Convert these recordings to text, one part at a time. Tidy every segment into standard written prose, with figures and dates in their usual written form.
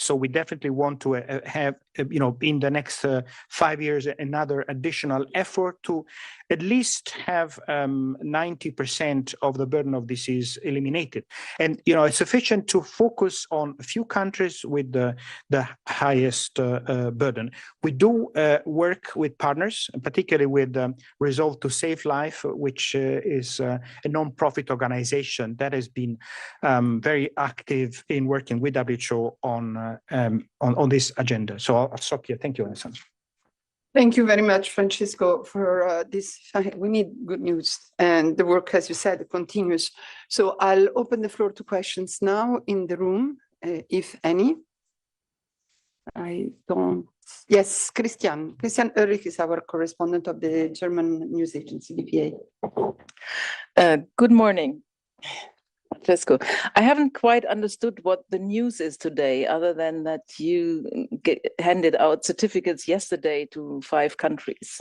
So we definitely want to have, in the next 5 years, another additional effort to at least have 90% of the burden of disease eliminated. And, it's sufficient to focus on a few countries with the highest burden. We do work with partners, particularly with Resolve to Save Life, which is a non-profit organization that has been very active in working with WHO on this agenda. So I'll stop here. Thank you, Alessandro. Thank you very much, Francesco, for this. We need good news, and the work, as you said, continues. So I'll open the floor to questions now in the room, if any. I don't. Yes, Christian Ulrich is our correspondent of the German news agency, DPA. Good morning, Francesco. I haven't quite understood what the news is today, other than that you handed out certificates yesterday to 5 countries.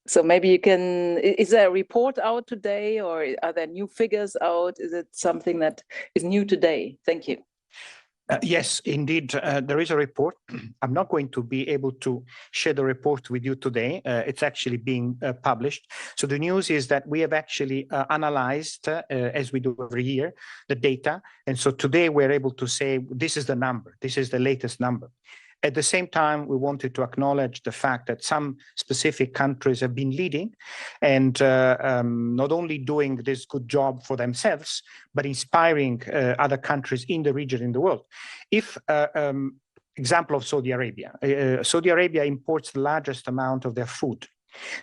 So maybe you can, is there a report out today, or are there new figures out? Is it something that is new today? Thank you. Yes, indeed, there is a report. I'm not going to be able to share the report with you today. It's actually being published. So the news is that we have actually analyzed, as we do every year, the data. And so today we're able to say, this is the number, this is the latest number. At the same time, we wanted to acknowledge the fact that some specific countries have been leading and not only doing this good job for themselves, but inspiring other countries in the region, in the world. If example of Saudi Arabia. Saudi Arabia imports the largest amount of their food.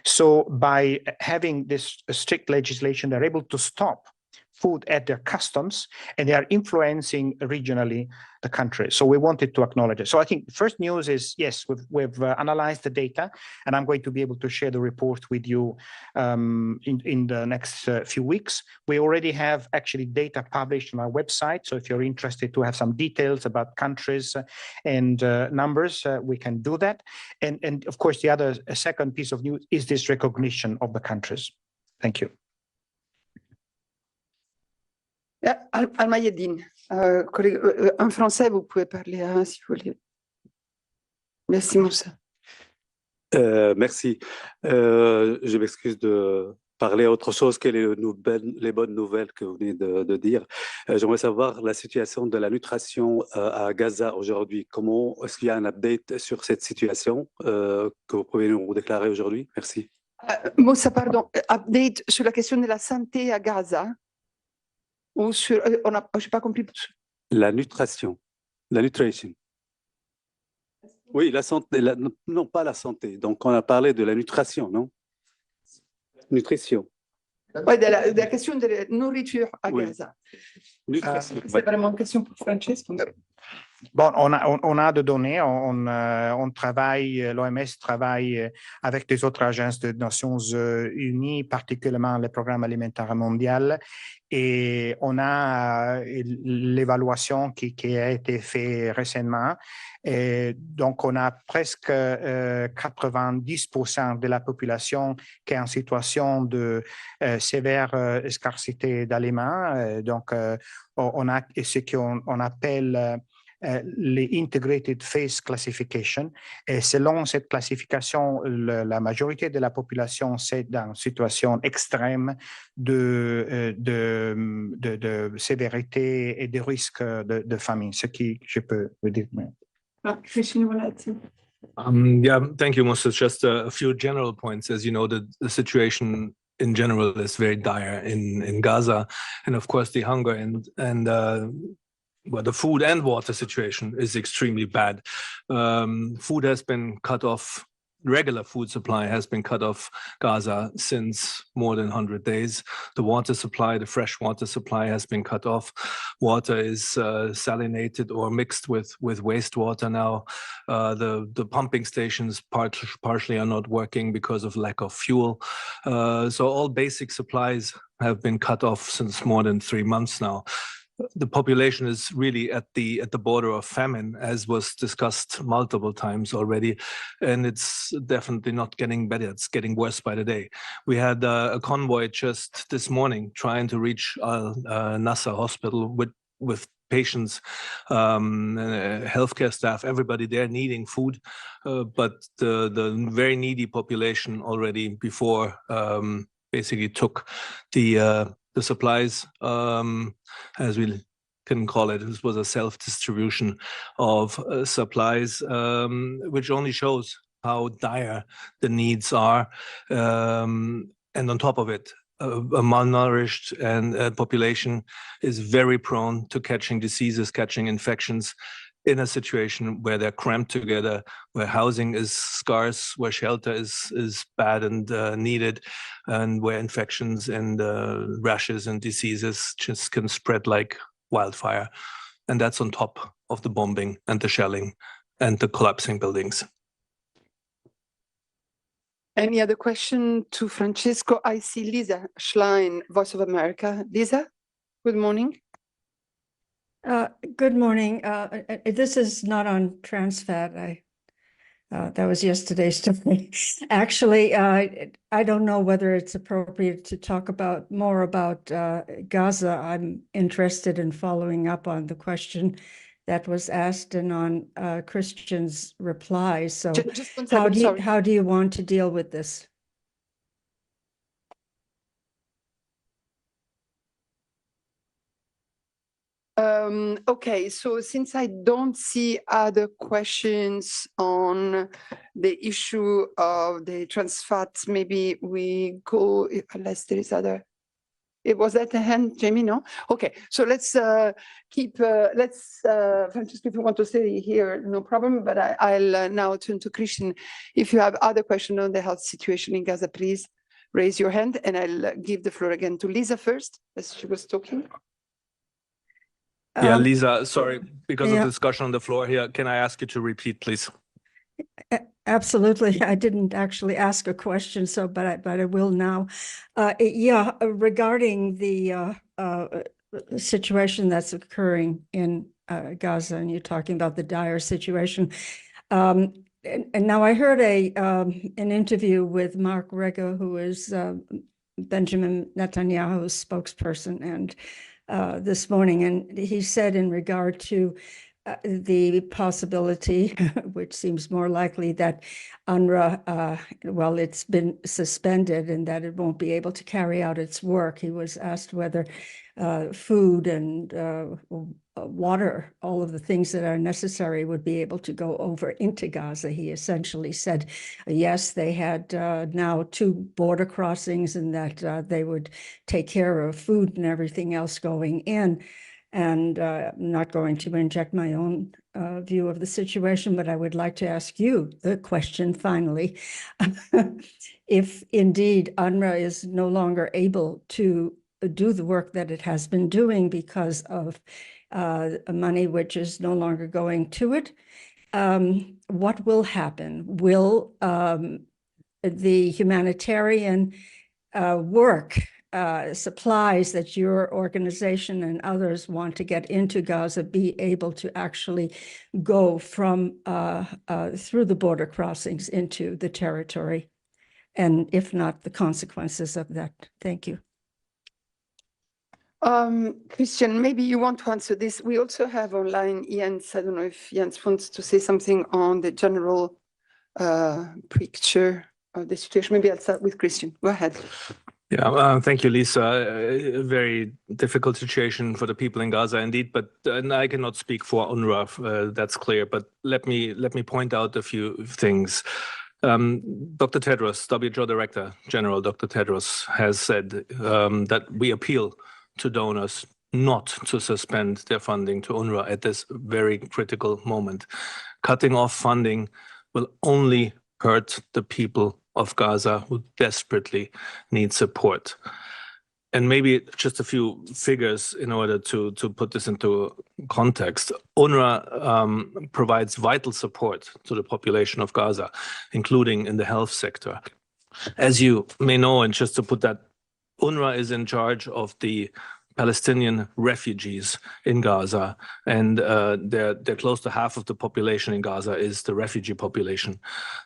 So by having this strict legislation, they're able to stop food at their customs, and they are influencing regionally the country. So we wanted to acknowledge it. So I think the first news is, yes, we've analyzed the data, and I'm going to be able to share the report with you in the next few weeks. We already have actually data published on our website. So if you're interested to have some details about countries and numbers, we can do that. And of course, the other second piece of news is this recognition of the countries. Thank you. Alma Yeddine, en français, vous pouvez parler si vous voulez. Merci, Moussa. Merci. Je m'excuse de parler autre chose que les bonnes nouvelles que vous venez de dire. J'aimerais savoir la situation de la nutrition à Gaza aujourd'hui. Comment est-ce qu'il y a un update sur cette situation que vous pouvez nous déclarer aujourd'hui? Merci. Moussa, pardon, update sur la question de la santé à Gaza. Ou sur, je n'ai pas compris. La nutrition. La nutrition. Oui, la santé. Non, pas la santé. Donc, on a parlé de la nutrition, non? Nutrition. Oui, de la question de la nourriture à Gaza. C'est vraiment une question pour Francesco. Bon, on a de données, on travaille, l'OMS travaille avec les autres agences des Nations Unies, particulièrement le Programme alimentaire mondial, et on a l'évaluation qui a été faite récemment. Et donc, on a presque 90% de la population qui est en situation de sévère scarcité d'aliments. Donc, on a ce qu'on appelle les Integrated Phase Classification. Et selon cette classification, la majorité de la population c'est dans une situation extrême de sévérité et de risque de famine, ce qui je peux vous dire. Yeah, thank you, Moussa. Just a few general points. As you know, the situation in general is very dire in Gaza, and of course the hunger and well, the food and water situation is extremely bad. Food has been cut off. Regular food supply has been cut off Gaza since more than 100 days. The water supply, the fresh water supply has been cut off. Water is salinated or mixed with wastewater now. The pumping stations partially are not working because of lack of fuel. So all basic supplies have been cut off since more than 3 months now. The population is really at the border of famine, as was discussed multiple times already, and it's definitely not getting better. It's getting worse by the day. We had a convoy just this morning trying to reach Al-Nasser hospital with patients, healthcare staff, everybody there needing food, but the very needy population already before basically took the supplies, as we can call it. This was a self-distribution of supplies, which only shows how dire the needs are, and on top of it, a malnourished and population is very prone to catching diseases, catching infections in a situation where they're cramped together, where housing is scarce, where shelter is bad and needed, and where infections and rashes and diseases just can spread like wildfire. And that's on top of the bombing and the shelling and the collapsing buildings. Any other question to Francesco? I see Lisa Schlein, Voice of America. Lisa, good morning. Good morning. This is not on trans fat. That was yesterday's story. Actually, I don't know whether it's appropriate to talk more about Gaza. I'm interested in following up on the question that was asked and on Christian's reply. So Just one second, how do you want to deal with this? Okay, so since I don't see other questions on the issue of the trans fats, maybe we go, unless there is other. It was at the hand, Jamie, no? Okay, so let's Francesco, if you want to stay here, no problem, but I'll now turn to Christian. If you have other questions on the health situation in Gaza, please raise your hand, and I'll give the floor again to Lisa first, as she was talking. Yeah, Lisa, sorry, because of the discussion on the floor here, can I ask you to repeat, please? Absolutely. I didn't actually ask a question, so but I will now. Yeah, regarding the situation that's occurring in Gaza, and you're talking about the dire situation. And now I heard an interview with Mark Rega, who is Benjamin Netanyahu's spokesperson, and this morning, and he said in regard to the possibility, which seems more likely, that UNRWA, well, it's been suspended and that it won't be able to carry out its work. He was asked whether food and water, all of the things that are necessary, would be able to go over into Gaza. He essentially said, yes, they had now 2 border crossings, and that they would take care of food and everything else going in. And I'm not going to inject my own view of the situation, but I would like to ask you the question finally. If indeed UNRWA is no longer able to do the work that it has been doing because of money which is no longer going to it, what will happen? Will the humanitarian work, supplies that your organization and others want to get into Gaza, be able to actually go from through the border crossings into the territory? And if not, the consequences of that. Thank you. Christian, maybe you want to answer this. We also have online Jens. I don't know if Jens wants to say something on the general picture of the situation. Maybe I'll start with Christian. Go ahead. Yeah, thank you, Lisa. A very difficult situation for the people in Gaza, indeed. But and I cannot speak for UNRWA. That's clear. But let me point out a few things. Dr. Tedros, WHO Director General Dr. Tedros, has said that we appeal to donors not to suspend their funding to UNRWA at this very critical moment. Cutting off funding will only hurt the people of Gaza who desperately need support. And maybe just a few figures in order to put this into context. UNRWA provides vital support to the population of Gaza, including in the health sector. As you may know, and just to put that, UNRWA is in charge of the Palestinian refugees in Gaza, and they're close to half of the population in Gaza is the refugee population.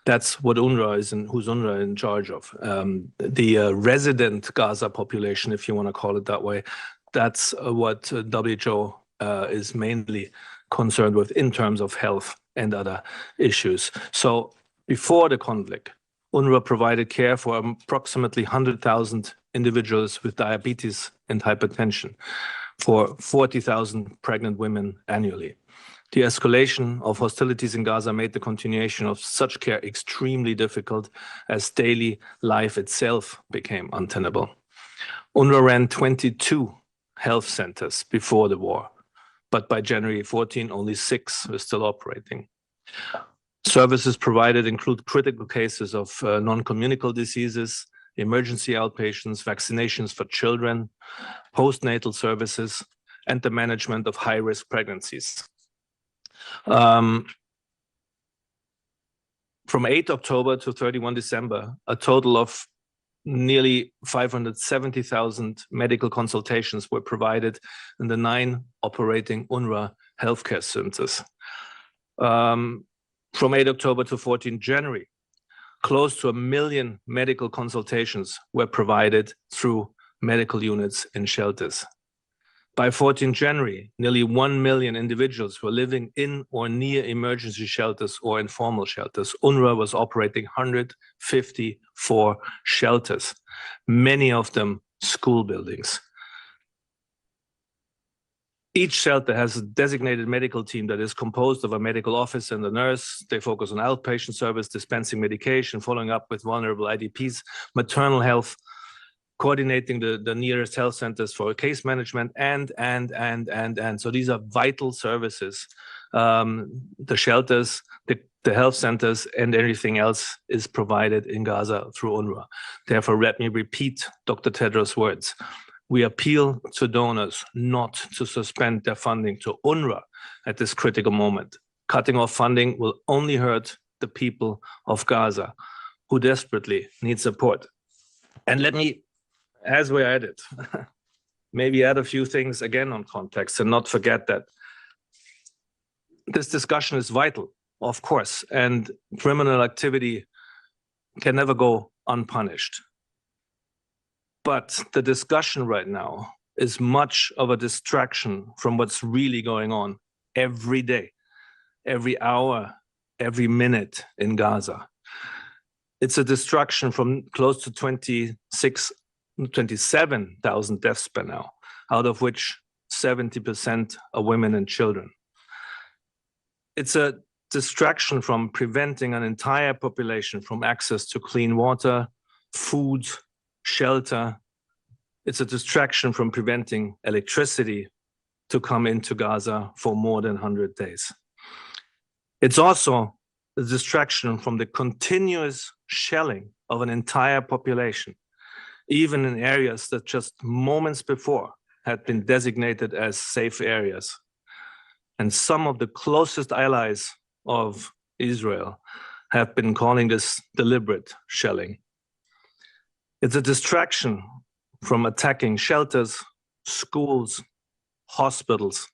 That's what UNRWA is, and who's UNRWA in charge of. The resident Gaza population, if you want to call it that way, that's what WHO is mainly concerned with in terms of health and other issues. So before the conflict, UNRWA provided care for approximately 100,000 individuals with diabetes and hypertension, for 40,000 pregnant women annually. The escalation of hostilities in Gaza made the continuation of such care extremely difficult, as daily life itself became untenable. UNRWA ran 22 health centers before the war, but by January 14, only 6 were still operating. Services provided include critical cases of non-communicable diseases, emergency outpatients, vaccinations for children, postnatal services, and the management of high-risk pregnancies. From 8 October to 31 December, a total of nearly 570,000 medical consultations were provided in the 9 operating UNRWA healthcare centers. From 8 October to 14 January, close to 1 million medical consultations were provided through medical units in shelters. By 14 January, nearly 1 million individuals were living in or near emergency shelters or informal shelters. UNRWA was operating 154 shelters, many of them school buildings. Each shelter has a designated medical team that is composed of a medical officer and a nurse. They focus on outpatient service, dispensing medication, following up with vulnerable IDPs, maternal health, coordinating the nearest health centers for case management, and. So these are vital services. The shelters, the health centers, and everything else is provided in Gaza through UNRWA. Therefore, let me repeat Dr. Tedros' words. We appeal to donors not to suspend their funding to UNRWA at this critical moment. Cutting off funding will only hurt the people of Gaza, who desperately need support. And let me, as we're at it, maybe add a few things again on context, and not forget that this discussion is vital, of course, and criminal activity can never go unpunished. But the discussion right now is much of a distraction from what's really going on every day, every hour, every minute in Gaza. It's a distraction from close to 27,000 deaths by now, out of which 70% are women and children. It's a distraction from preventing an entire population from access to clean water, food, shelter. It's a distraction from preventing electricity to come into Gaza for more than 100 days. It's also a distraction from the continuous shelling of an entire population, even in areas that just moments before had been designated as safe areas. And some of the closest allies of Israel have been calling this deliberate shelling. It's a distraction from attacking shelters, schools, hospitals,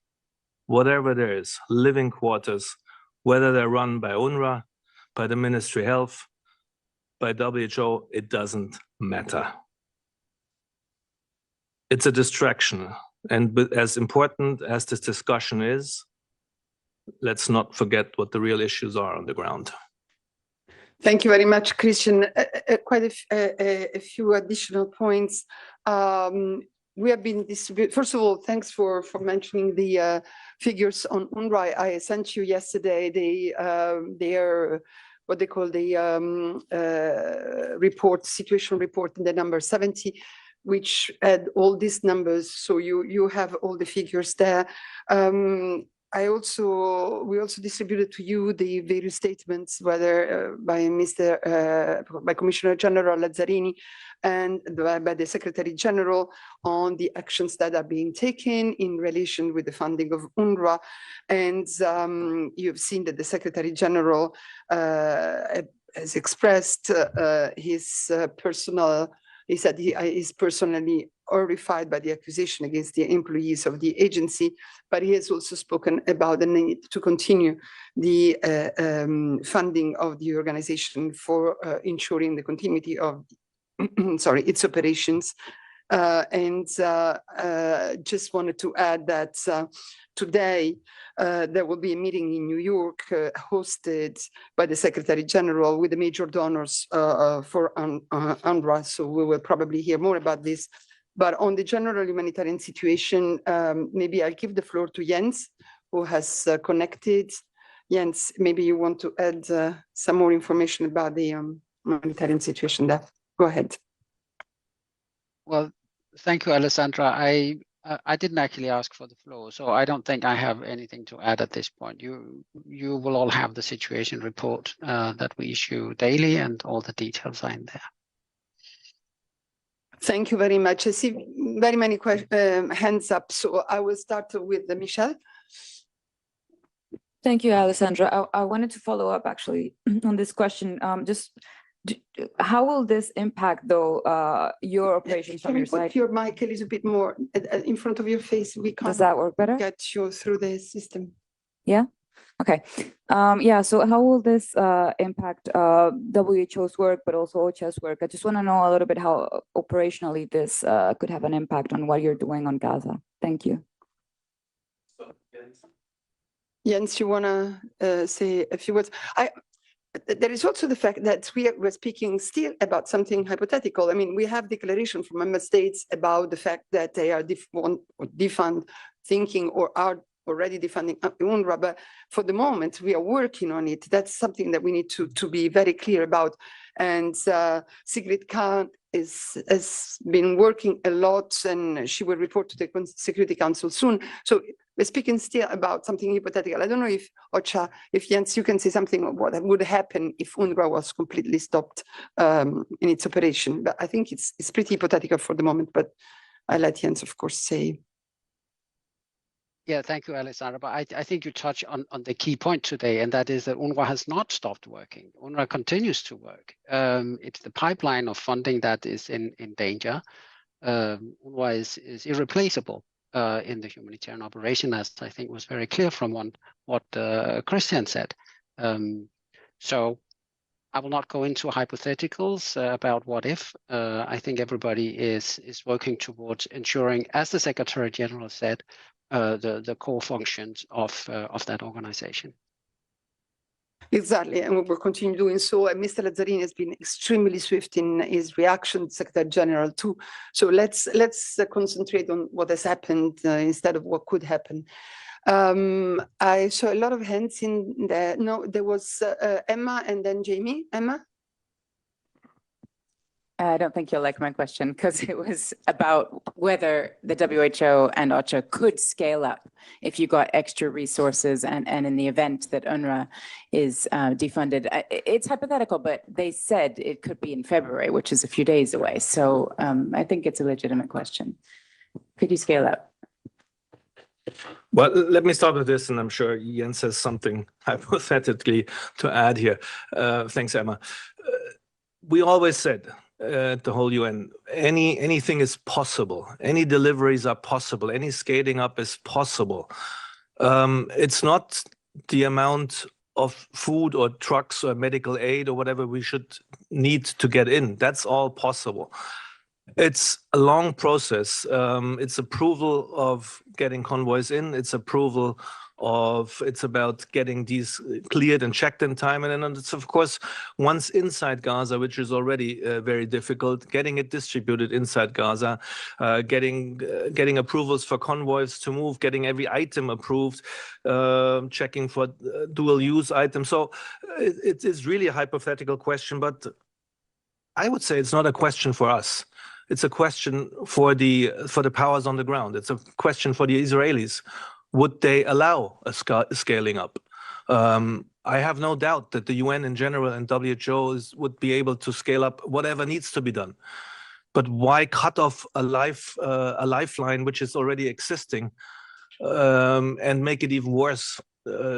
whatever there is, living quarters, whether they're run by UNRWA, by the Ministry of Health, by WHO, it doesn't matter. It's a distraction. And as important as this discussion is, let's not forget what the real issues are on the ground. Thank you very much, Christian. Quite a few additional points. We have been distributed. First of all, thanks for mentioning the figures on UNRWA. I sent you yesterday their what they call the situation report in the number 70, which had all these numbers. So you have all the figures there. We also distributed to you the various statements, whether by Commissioner General Lazzarini and by the Secretary General, on the actions that are being taken in relation with the funding of UNRWA. And you've seen that the Secretary General has expressed his personal. He said he is personally horrified by the accusation against the employees of the agency, but he has also spoken about the need to continue the funding of the organization for ensuring the continuity of its operations. Just wanted to add that today there will be a meeting in New York hosted by the Secretary General with the major donors for UNRWA. So we will probably hear more about this. But on the general humanitarian situation, maybe I'll give the floor to Jens, who has connected. Jens, maybe you want to add some more information about the humanitarian situation there. Go ahead. Well, thank you, Alessandra. I didn't actually ask for the floor, so I don't think I have anything to add at this point. You will all have the situation report that we issue daily, and all the details are in there. Thank you very much. I see very many hands up, so I will start with Michelle. Thank you, Alessandra. I wanted to follow up actually on this question. How will this impact, though, your operations from your side? Can you put your mic a little bit more in front of your face? We can't. Does that work better? Get you through the system. Yeah. Okay. Yeah. So how will this impact WHO's work, but also OCHA's work? I just want to know a little bit how operationally this could have an impact on what you're doing on Gaza. Thank you. Jens, you want to say a few words? There is also the fact that we're speaking still about something hypothetical. I mean, we have declaration from member states about the fact that they are defund thinking or are already defunding UNRWA, but for the moment we are working on it. That's something that we need to be very clear about. And Sigrid Kahn has been working a lot, and she will report to the Security Council soon. So we're speaking still about something hypothetical. I don't know if OCHA, if Jens, you can say something of what would happen if UNRWA was completely stopped in its operation. But I think it's pretty hypothetical for the moment, but I'll let Jens, of course, say. Yeah, thank you, Alessandra. But I think you touch on the key point today, and that is that UNRWA has not stopped working. UNRWA continues to work. It's the pipeline of funding that is in danger. UNRWA is irreplaceable in the humanitarian operation, as I think was very clear from what Christian said. So I will not go into hypotheticals about what if. I think everybody is working towards ensuring, as the Secretary General said, the core functions of that organization. Exactly, and we will continue doing so. And Mr. Lazzarini has been extremely swift in his reaction, Secretary General too. So let's concentrate on what has happened instead of what could happen. I saw a lot of hands in there. No, there was Emma and then Jamie. Emma? I don't think you'll like my question because it was about whether the WHO and OCHA could scale up if you got extra resources and in the event that UNRWA is defunded. It's hypothetical, but they said it could be in February, which is a few days away. So I think it's a legitimate question. Could you scale up? Well, let me start with this, and I'm sure Jens has something hypothetically to add here. Thanks, Emma. We always said at the whole UN, anything is possible. Any deliveries are possible. Any scaling up is possible. It's not the amount of food or trucks or medical aid or whatever we should need to get in. That's all possible. It's a long process. It's approval of getting convoys in. It's approval of, it's about getting these cleared and checked in time. And then it's, of course, once inside Gaza, which is already very difficult, getting it distributed inside Gaza, getting approvals for convoys to move, getting every item approved, checking for dual use items. So it is really a hypothetical question, but I would say it's not a question for us. It's a question for the powers on the ground. It's a question for the Israelis. Would they allow a scaling up? I have no doubt that the UN in general and WHO would be able to scale up whatever needs to be done. But why cut off a lifeline which is already existing and make it even worse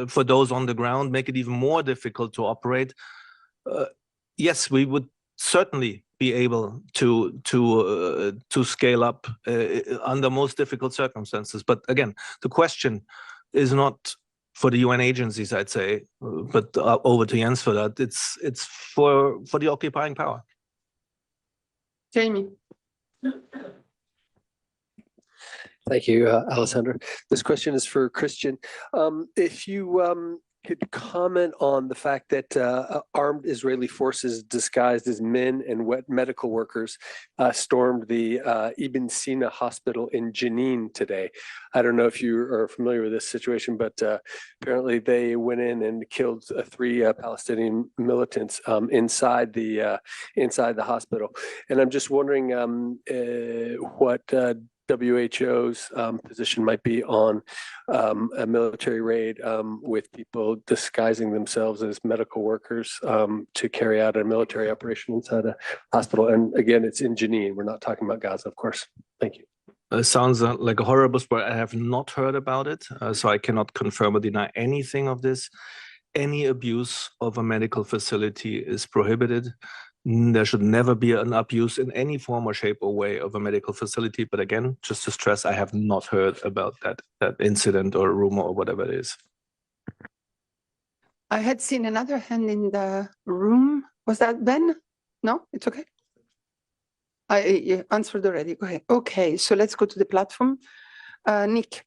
for those on the ground, make it even more difficult to operate? Yes, we would certainly be able to scale up under most difficult circumstances. But again, the question is not for the UN agencies, I'd say, but over to Jens for that. It's for the occupying power. Jamie. Thank you, Alessandra. This question is for Christian. If you could comment on the fact that armed Israeli forces disguised as men and medical workers stormed the Ibn Sina hospital in Jenin today. I don't know if you are familiar with this situation, but apparently they went in and killed 3 Palestinian militants inside the hospital. And I'm just wondering what WHO's position might be on a military raid with people disguising themselves as medical workers to carry out a military operation inside a hospital. And again, it's in Jenin. We're not talking about Gaza, of course. Thank you. It sounds like a horrible story. I have not heard about it, so I cannot confirm or deny anything of this. Any abuse of a medical facility is prohibited. There should never be an abuse in any form or shape or way of a medical facility. But again, just to stress, I have not heard about that incident or rumor or whatever it is. I had seen another hand in the room. Was that Ben? No, it's okay. I answered already. Go ahead. Okay, so let's go to the platform. Nick.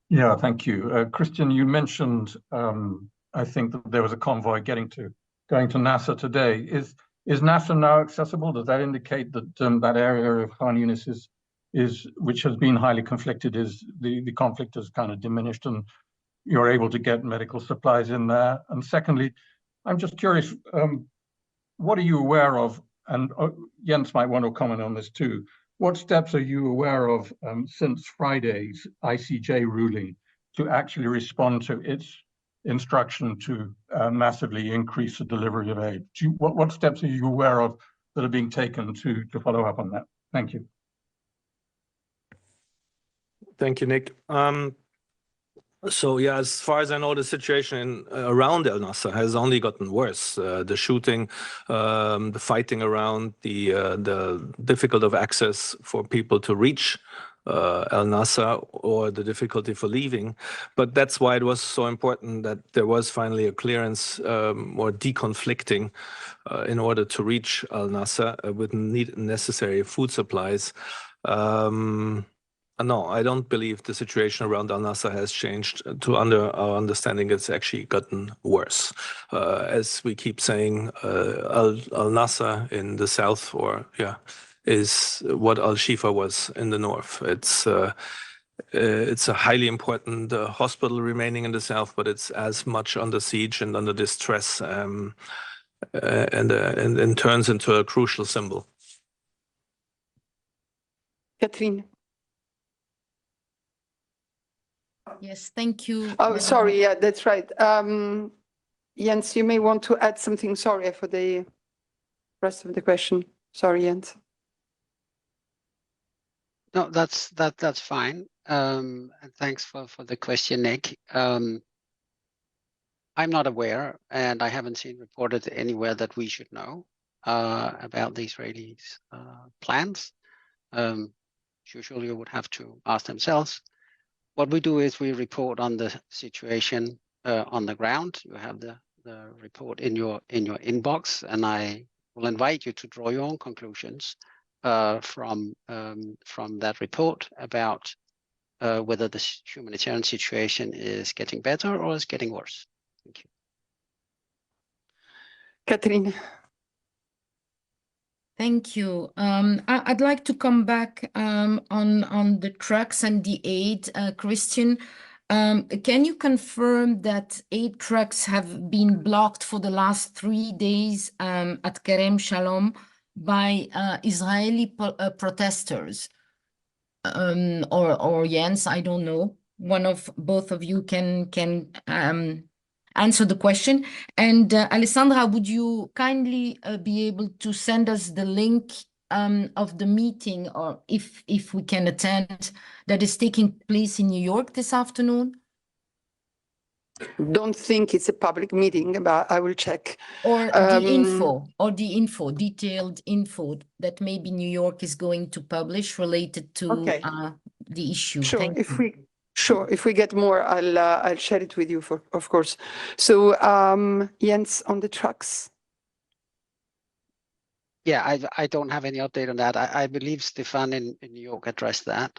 Yeah, thank you. Christian, you mentioned, I think that there was a convoy going to Nasser today. Is Nasser now accessible? Does that indicate that that area of Khan Yunis which has been highly conflicted, is the conflict has kind of diminished and you're able to get medical supplies in there? And secondly, I'm just curious, what are you aware of, and Jens might want to comment on this too, what steps are you aware of since Friday's ICJ ruling to actually respond to its instruction to massively increase the delivery of aid? What steps are you aware of that are being taken to follow up on that? Thank you. Thank you, Nick. So yeah, as far as I know, the situation around El Nasser has only gotten worse. The shooting, the fighting around, the difficulty of access for people to reach El Nasser, or the difficulty for leaving. But that's why it was so important that there was finally a clearance or deconflicting in order to reach El Nasser with necessary food supplies. No, I don't believe the situation around Al Nasser has changed. Under our understanding, it's actually gotten worse. As we keep saying, Al Nasser in the south, is what Al Shifa was in the north. It's a highly important hospital remaining in the south, but it's as much under siege and under distress, and turns into a crucial symbol. Catherine. Yes, thank you. Oh, sorry. Yeah, that's right. Jens, you may want to add something. Sorry for the rest of the question. Sorry, Jens. No, that's fine. And thanks for the question, Nick. I'm not aware, and I haven't seen reported anywhere that we should know about the Israelis' plans. Usually you would have to ask themselves. What we do is we report on the situation on the ground. You have the report in your inbox, and I will invite you to draw your own conclusions from that report about whether the humanitarian situation is getting better or is getting worse. Thank you. Catherine. Thank you. I'd like to come back on the trucks and the aid. Christian, can you confirm that 8 trucks have been blocked for the last 3 days at Kerem Shalom by Israeli protesters? Or Jens, I don't know. Both of you can answer the question. And Alessandra, would you kindly be able to send us the link of the meeting, or if we can attend, that is taking place in New York this afternoon? Don't think it's a public meeting, but I will check. Or the info, detailed info that maybe New York is going to publish related to the issue. Sure, if we get more, I'll share it with you, of course. So Jens, on the trucks. Yeah, I don't have any update on that. I believe Stefan in New York addressed that.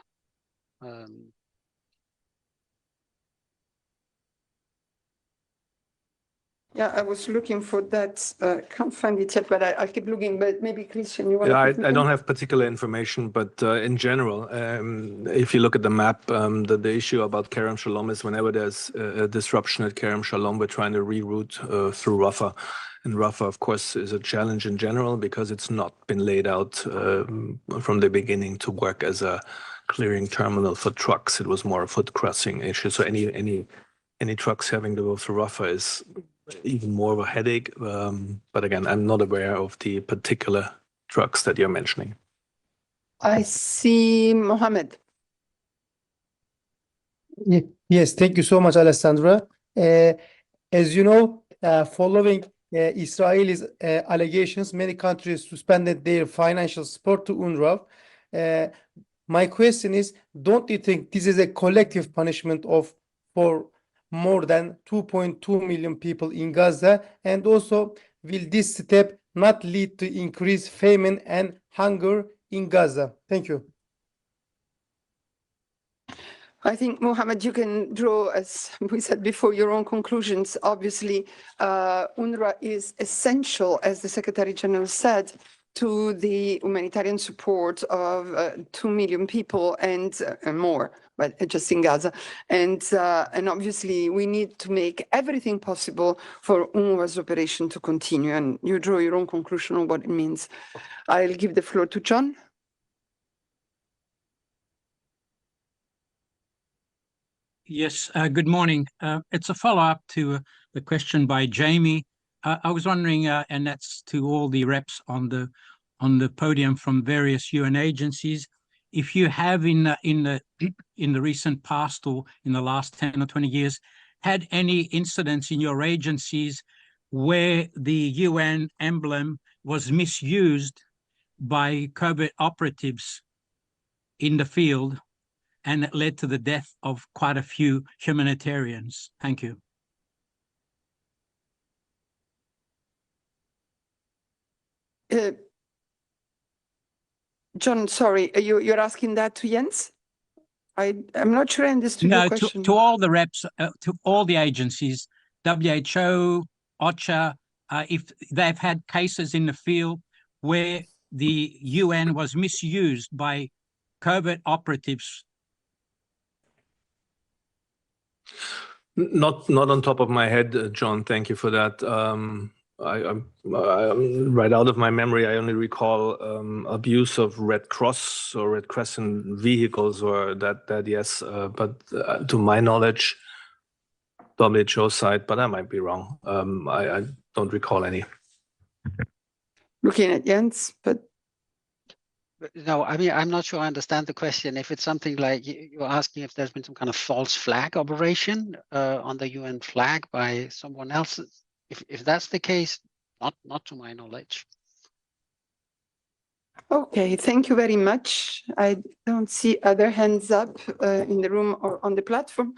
Yeah, I was looking for that. Can't find it yet, but I keep looking. But maybe Christian, you want Yeah, to? I don't have particular information, but in general, if you look at the map, the issue about Kerem Shalom is whenever there's a disruption at Kerem Shalom, we're trying to reroute through Rafah. And Rafah, of course, is a challenge in general because it's not been laid out from the beginning to work as a clearing terminal for trucks. It was more a foot crossing issue. So any trucks having to go through Rafah is even more of a headache. But again, I'm not aware of the particular trucks that you're mentioning. I see Mohammed. Yes, thank you so much, Alessandra. As you know, following Israel's allegations, many countries suspended their financial support to UNRWA. My question is, don't you think this is a collective punishment for more than 2.2 million people in Gaza? And also, will this step not lead to increased famine and hunger in Gaza? Thank you. I think, Mohammed, you can draw, as we said before, your own conclusions. Obviously, UNRWA is essential, as the Secretary General said, to the humanitarian support of 2 million people and more, but just in Gaza. And obviously, we need to make everything possible for UNRWA's operation to continue. And you draw your own conclusion on what it means. I'll give the floor to John. Yes, good morning. It's a follow-up to the question by Jamie. I was wondering, and that's to all the reps on the podium from various UN agencies, if you have in the recent past or in the last 10 or 20 years had any incidents in your agencies where the UN emblem was misused by covert operatives in the field, and it led to the death of quite a few humanitarians. Thank you. John, sorry, you're asking that to Jens? I'm not sure I understood your question. To all the reps, to all the agencies, WHO, OCHA, if they've had cases in the field where the UN was misused by covert operatives. Not on top of my head, John. Thank you for that. I right out of my memory, I only recall abuse of Red Cross or Red Crescent vehicles, or that yes. But to my knowledge, WHO side, but I might be wrong. I don't recall any. Looking at Jens, but no, I mean, I'm not sure I understand the question. If it's something like you're asking if there's been some kind of false flag operation on the UN flag by someone else, if that's the case, not to my knowledge. Okay, thank you very much. I don't see other hands up in the room or on the platform.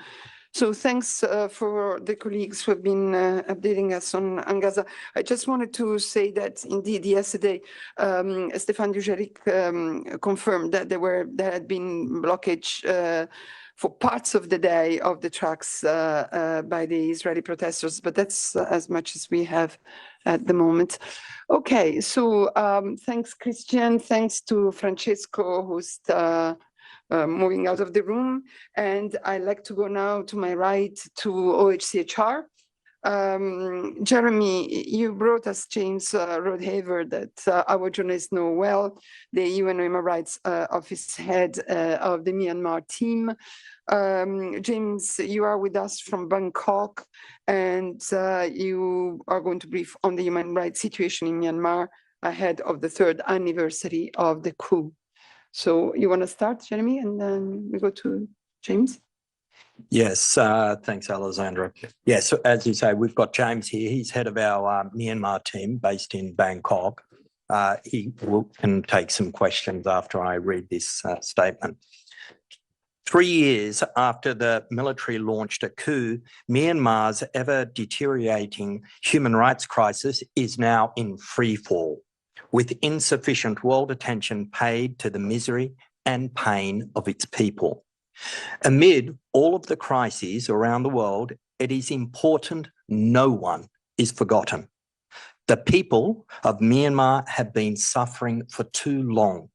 So thanks for the colleagues who have been updating us on Gaza. I just wanted to say that indeed yesterday, Stefan Dujarric confirmed that there had been blockage for parts of the day of the trucks by the Israeli protesters, but that's as much as we have at the moment. Okay, so thanks, Christian. Thanks to Francesco, who's moving out of the room. And I'd like to go now to my right to OHCHR. Jeremy, you brought us James Rodhaver that our journalists know well, the UN Human Rights Office head of the Myanmar team. James, you are with us from Bangkok, and you are going to brief on the human rights situation in Myanmar ahead of the 3rd anniversary of the coup. So you want to start, Jeremy, and then we go to James? Yes, thanks, Alessandra. Yes, so as you say, we've got James here. He's head of our Myanmar team based in Bangkok. He can take some questions after I read this statement. 3 years after the military launched a coup, Myanmar's ever deteriorating human rights crisis is now in free fall. with insufficient world attention paid to the misery and pain of its people. Amid all of the crises around the world, it is important no one is forgotten. The people of Myanmar have been suffering for too long.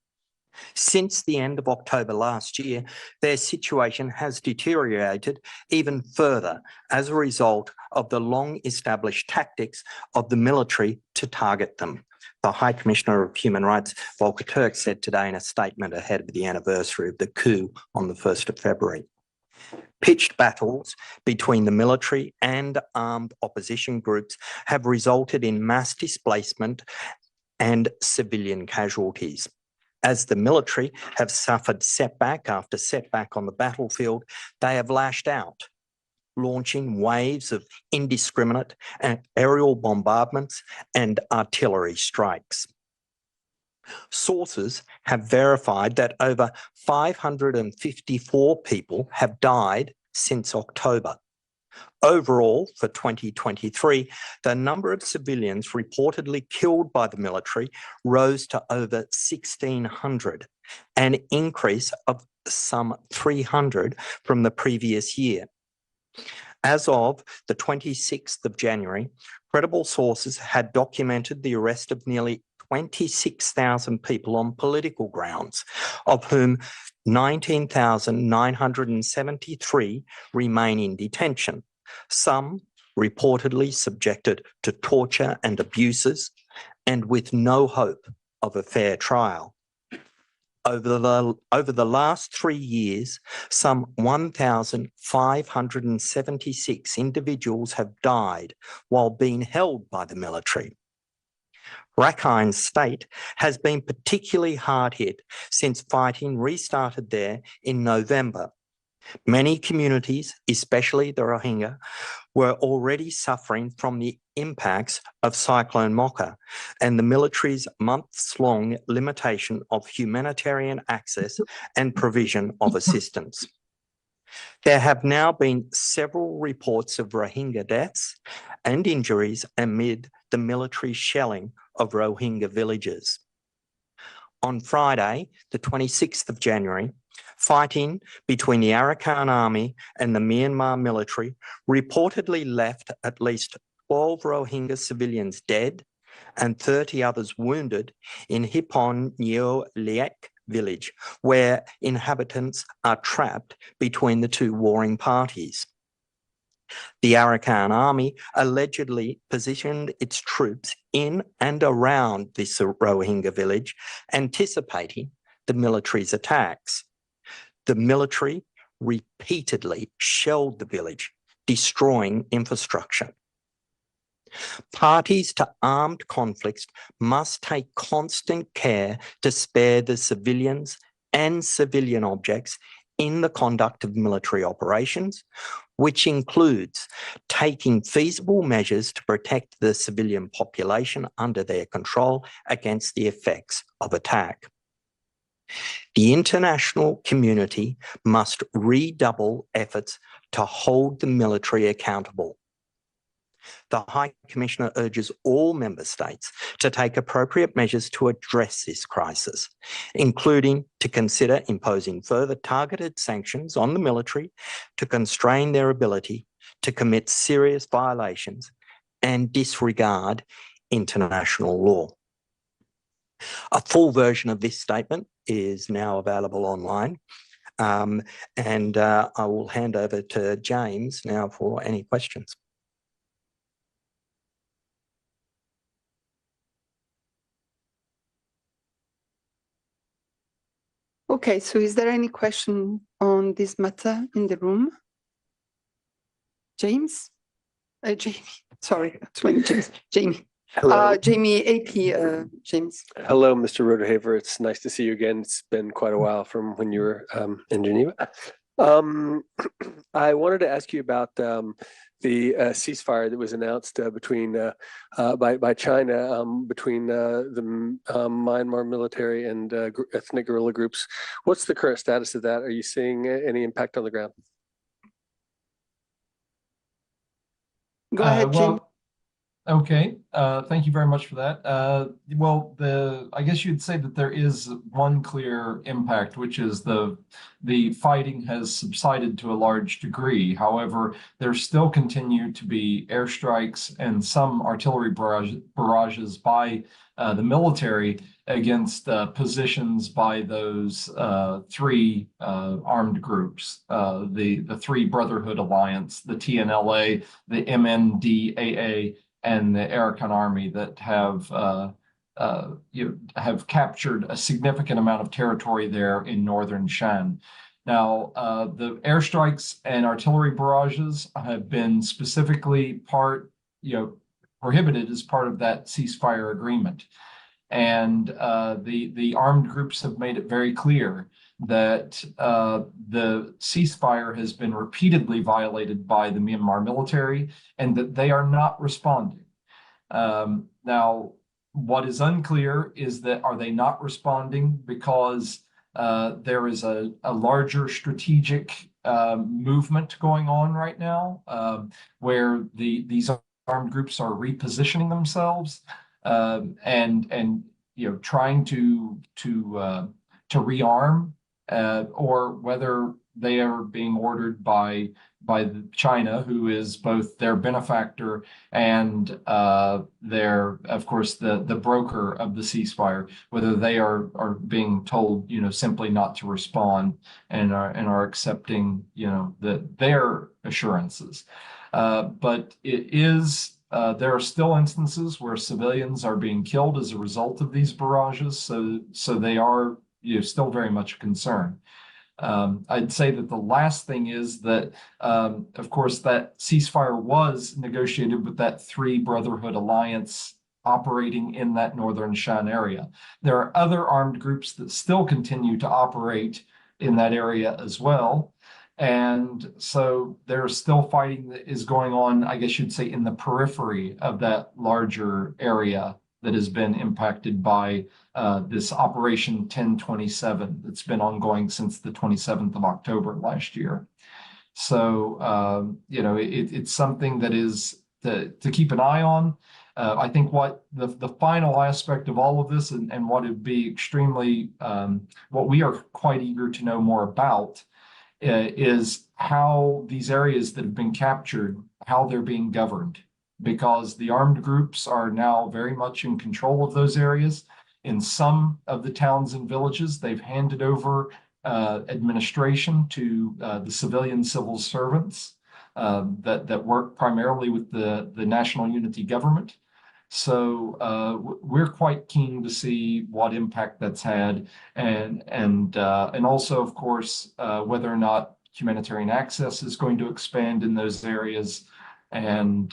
Since the end of October last year, their situation has deteriorated even further as a result of the long-established tactics of the military to target them. The High Commissioner of Human Rights, Volker Turk, said today in a statement ahead of the anniversary of the coup on the 1st of February. Pitched battles between the military and armed opposition groups have resulted in mass displacement and civilian casualties. As the military have suffered setback after setback on the battlefield, they have lashed out, launching waves of indiscriminate aerial bombardments and artillery strikes. Sources have verified that over 554 people have died since October. Overall, for 2023, the number of civilians reportedly killed by the military rose to over 1,600, an increase of some 300 from the previous year. As of the 26th of January, credible sources had documented the arrest of nearly 26,000 people on political grounds, of whom 19,973 remain in detention, some reportedly subjected to torture and abuses, and with no hope of a fair trial. Over the last 3 years, some 1,576 individuals have died while being held by the military. Rakhine State has been particularly hard hit since fighting restarted there in November. Many communities, especially the Rohingya, were already suffering from the impacts of Cyclone Mocha and the military's months-long limitation of humanitarian access and provision of assistance. There have now been several reports of Rohingya deaths and injuries amid the military shelling of Rohingya villages. On Friday, the 26th of January, fighting between the Arakan army and the Myanmar military reportedly left at least 12 Rohingya civilians dead and 30 others wounded in Hipon Nyo Liek village, where inhabitants are trapped between the two warring parties. The Arakan army allegedly positioned its troops in and around this Rohingya village, anticipating the military's attacks. The military repeatedly shelled the village, destroying infrastructure. Parties to armed conflicts must take constant care to spare the civilians and civilian objects in the conduct of military operations, which includes taking feasible measures to protect the civilian population under their control against the effects of attack. The international community must redouble efforts to hold the military accountable. The High Commissioner urges all member states to take appropriate measures to address this crisis, including to consider imposing further targeted sanctions on the military to constrain their ability to commit serious violations and disregard international law. A full version of this statement is now available online. I will hand over to James now for any questions. Okay, so is there any question on this matter in the room? James? Jamie, sorry, James. Jamie. Hello. Jamie, AP, James. Hello, Mr. Roderhaver. It's nice to see you again. It's been quite a while from when you were in Geneva. I wanted to ask you about the ceasefire that was announced between by China between the Myanmar military and ethnic guerrilla groups. What's the current status of that? Are you seeing any impact on the ground? Go ahead, Jim. Okay. Thank you very much for that. Well, I guess you'd say that there is one clear impact, which is the fighting has subsided to a large degree. However, there still continue to be airstrikes and some artillery barrages by the military against positions by those three armed groups, the Three Brotherhood Alliance, the TNLA, the MNDAA, and the Arakan Army that have captured a significant amount of territory there in northern Shan. Now, the airstrikes and artillery barrages have been specifically prohibited as part of that ceasefire agreement. And the armed groups have made it very clear that the ceasefire has been repeatedly violated by the Myanmar military and that they are not responding. Now, what is unclear is that are they not responding because there is a larger strategic movement going on right now where these armed groups are repositioning themselves and trying to rearm, or whether they are being ordered by China, who is both their benefactor and of course the broker of the ceasefire, whether they are being told simply not to respond and are accepting their assurances. But it is there are still instances where civilians are being killed as a result of these barrages, so they are still very much a concern. I'd say that the last thing is that, of course, that ceasefire was negotiated with that Three Brotherhood Alliance operating in that northern Shan area. There are other armed groups that still continue to operate in that area as well. And so there's still fighting that is going on, I guess you'd say, in the periphery of that larger area that has been impacted by this Operation 1027 that's been ongoing since the 27th of October last year. So, it's something that is to keep an eye on. I think what the final aspect of all of this and what would be extremely, what we are quite eager to know more about is how these areas that have been captured, how they're being governed, because the armed groups are now very much in control of those areas. In some of the towns and villages, they've handed over administration to the civilian civil servants that work primarily with the National Unity Government. So we're quite keen to see what impact that's had, and also, of course, whether or not humanitarian access is going to expand in those areas, and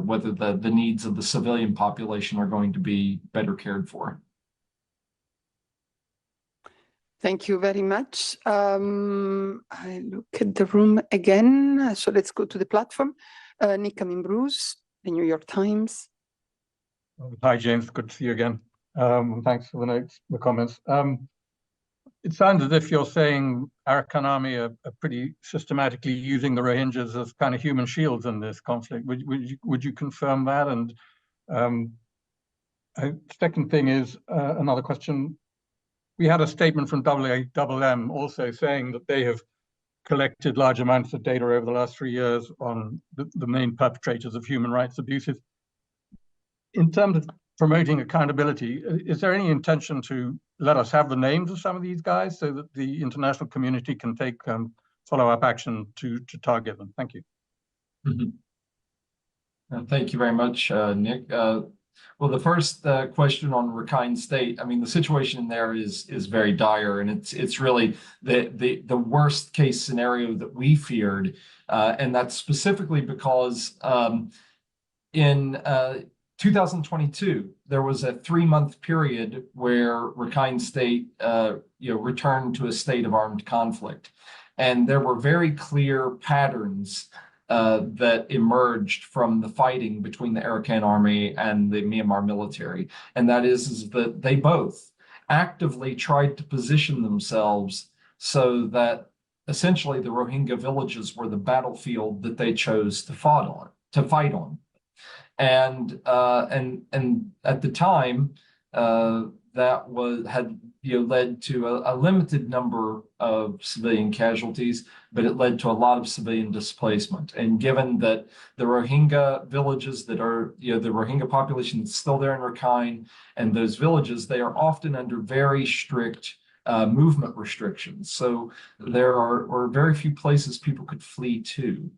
whether the needs of the civilian population are going to be better cared for. Thank you very much. I look at the room again. So let's go to the platform. Nick Bruce, the New York Times. Hi, James. Good to see you again. Thanks for the notes, the comments. It sounds as if you're saying Arakan Army are pretty systematically using the Rohingyas as kind of human shields in this conflict. Would you confirm that? And second thing is another question. We had a statement from WAMM also saying that they have collected large amounts of data over the last 3 years on the main perpetrators of human rights abuses. In terms of promoting accountability, is there any intention to let us have the names of some of these guys so that the international community can take follow-up action to target them? Thank you. Mm-hmm. Thank you very much, Nick. Well, the first question on Rakhine State, I mean, the situation there is very dire, and it's really the worst case scenario that we feared, and that's specifically because in 2022, there was a 3-month period where Rakhine State, returned to a state of armed conflict, and there were very clear patterns that emerged from the fighting between the Arakan Army and the Myanmar military, and that is that they both actively tried to position themselves so that essentially the Rohingya villages were the battlefield that they chose to fight on. And at the time, that had led to a limited number of civilian casualties, but it led to a lot of civilian displacement. And given that the Rohingya villages that are, the Rohingya population that's still there in Rakhine, and those villages, they are often under very strict movement restrictions. So there are very few places people could flee to.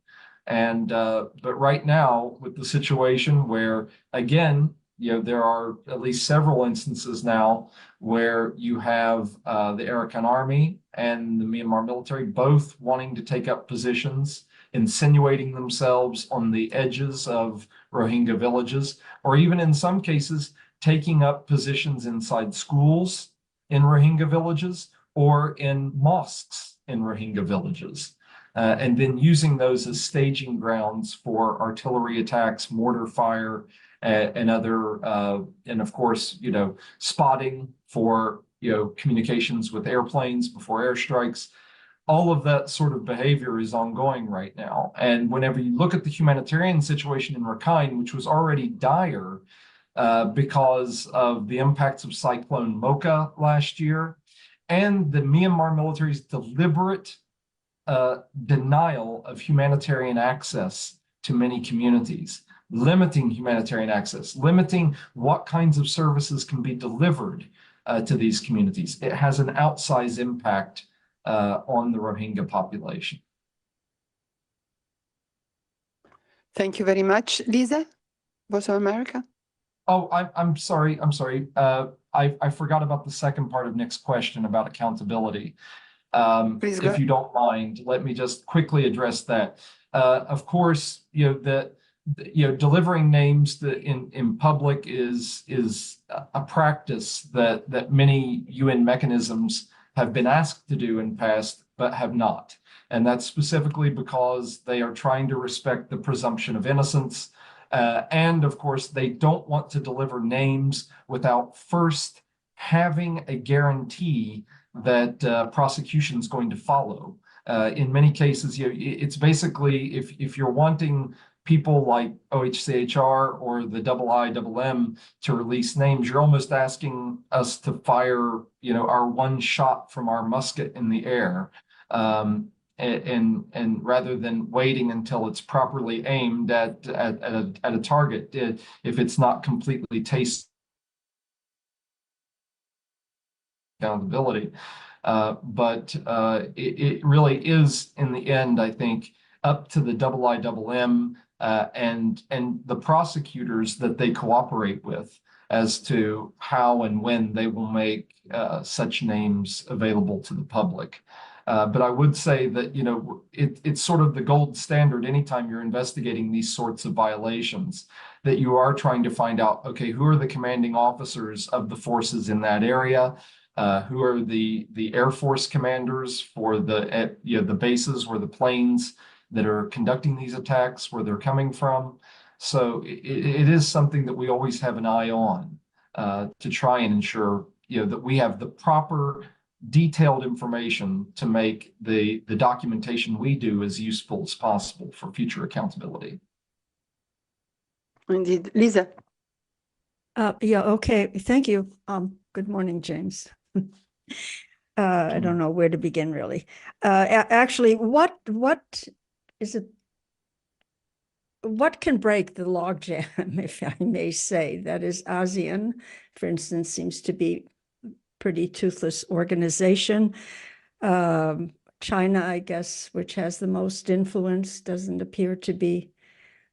And but right now, with the situation where, again, there are at least several instances now where you have the Arakan army and the Myanmar military both wanting to take up positions, insinuating themselves on the edges of Rohingya villages, or even in some cases, taking up positions inside schools in Rohingya villages or in mosques in Rohingya villages. And then using those as staging grounds for artillery attacks, mortar fire, and other, and of course, spotting for, communications with airplanes before airstrikes. All of that sort of behavior is ongoing right now. And whenever you look at the humanitarian situation in Rakhine, which was already dire because of the impacts of Cyclone Mocha last year, and the Myanmar military's deliberate denial of humanitarian access to many communities, limiting humanitarian access, limiting what kinds of services can be delivered to these communities. It has an outsized impact on the Rohingya population. Thank you very much. Lisa, Voice of America? Oh, I'm sorry. I forgot about the second part of Nick's question about accountability. Please go. If you don't mind, let me just quickly address that. Of course, delivering names in public is a practice that many UN mechanisms have been asked to do in past, but have not. And that's specifically because they are trying to respect the presumption of innocence. And of course, they don't want to deliver names without first having a guarantee that prosecution is going to follow. In many cases, it's basically if you're wanting people like OHCHR or the IIMM to release names, you're almost asking us to fire, our one shot from our musket in the air, and rather than waiting until it's properly aimed at a target, if it's not completely tasted. Accountability. But it really is, in the end, I think, up to the IIMM and the prosecutors that they cooperate with as to how and when they will make such names available to the public. But I would say that, it's sort of the gold standard anytime you're investigating these sorts of violations, that you are trying to find out, okay, who are the commanding officers of the forces in that area? Who are the Air Force commanders for the bases or the planes that are conducting these attacks, where they're coming from? So it is something that we always have an eye on to try and ensure that we have the proper detailed information to make the documentation we do as useful as possible for future accountability. Indeed. Lisa. Yeah, okay. Thank you. Good morning, James. I don't know where to begin, really. Actually, what is it? What can break the logjam, if I may say? That is, ASEAN, for instance, seems to be pretty toothless organization. China, I guess, which has the most influence, doesn't appear to be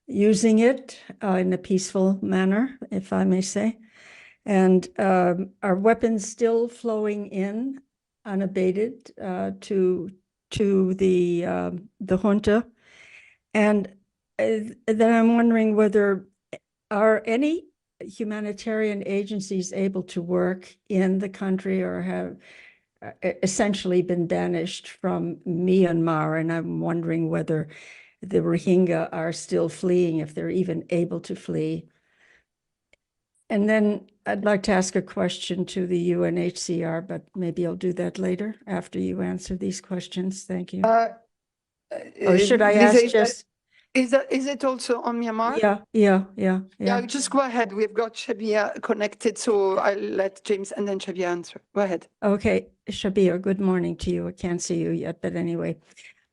using it in a peaceful manner, if I may say. And are weapons still flowing in unabated to the junta? And then I'm wondering whether are any humanitarian agencies able to work in the country, or have essentially been banished from Myanmar? And I'm wondering whether the Rohingya are still fleeing, if they're even able to flee. And then I'd like to ask a question to the UNHCR, but maybe I'll do that later after you answer these questions. Thank you. Or should I ask just Is it also on Myanmar? Yeah. Just go ahead. We've got Shabia connected, so I'll let James and then Shabia answer. Go ahead. Okay, Shabia, good morning to you. I can't see you yet, but anyway.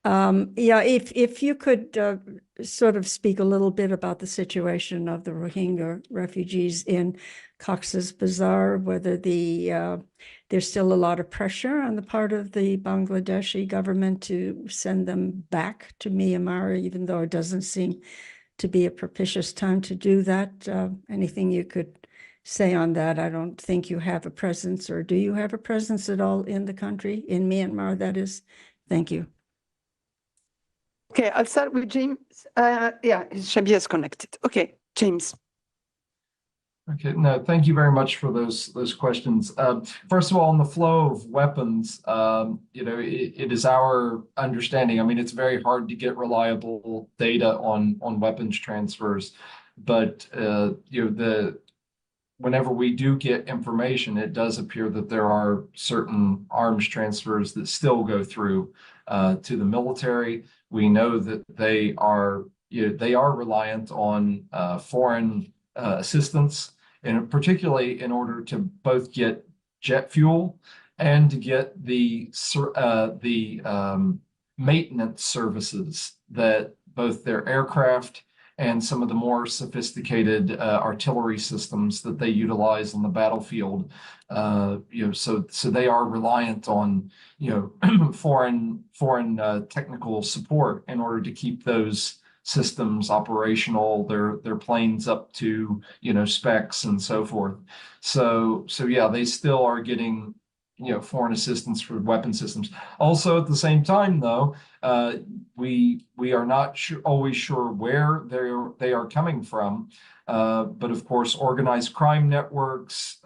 If you could sort of speak a little bit about the situation of the Rohingya refugees in Cox's Bazar, whether there's still a lot of pressure on the part of the Bangladeshi government to send them back to Myanmar, even though it doesn't seem to be a propitious time to do that. Anything you could say on that? I don't think you have a presence, or do you have a presence at all in the country, in Myanmar, that is? Thank you. Okay, I'll start with James. Shabia is connected. Okay, James. Okay, no, thank you very much for those questions. First of all, on the flow of weapons, it is our understanding. I mean, it's very hard to get reliable data on weapons transfers, but whenever we do get information, it does appear that there are certain arms transfers that still go through to the military. We know that they are reliant on foreign assistance, and particularly in order to both get jet fuel and to get the maintenance services that both their aircraft and some of the more sophisticated artillery systems that they utilize on the battlefield. So they are reliant on foreign technical support in order to keep those systems operational, their planes up to specs and so forth. So yeah, they still are getting foreign assistance for weapon systems. Also, at the same time, though, we are not always sure where they are coming from. But of course, organized crime networks,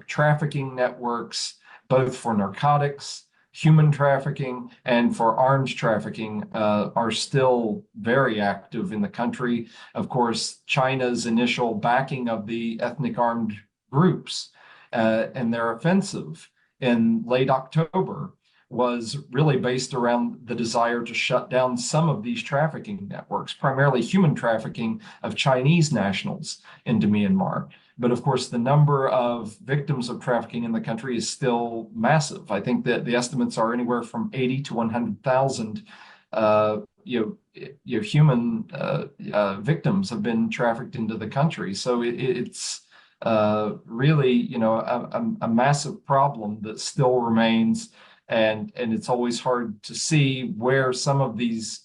trafficking networks, both for narcotics, human trafficking, and for arms trafficking are still very active in the country. Of course, China's initial backing of the ethnic armed groups and their offensive in late October was really based around the desire to shut down some of these trafficking networks, primarily human trafficking of Chinese nationals into Myanmar. But of course, the number of victims of trafficking in the country is still massive. I think that the estimates are anywhere from 80 to 100,000 human victims have been trafficked into the country. So it's really a massive problem that still remains, and it's always hard to see where some of these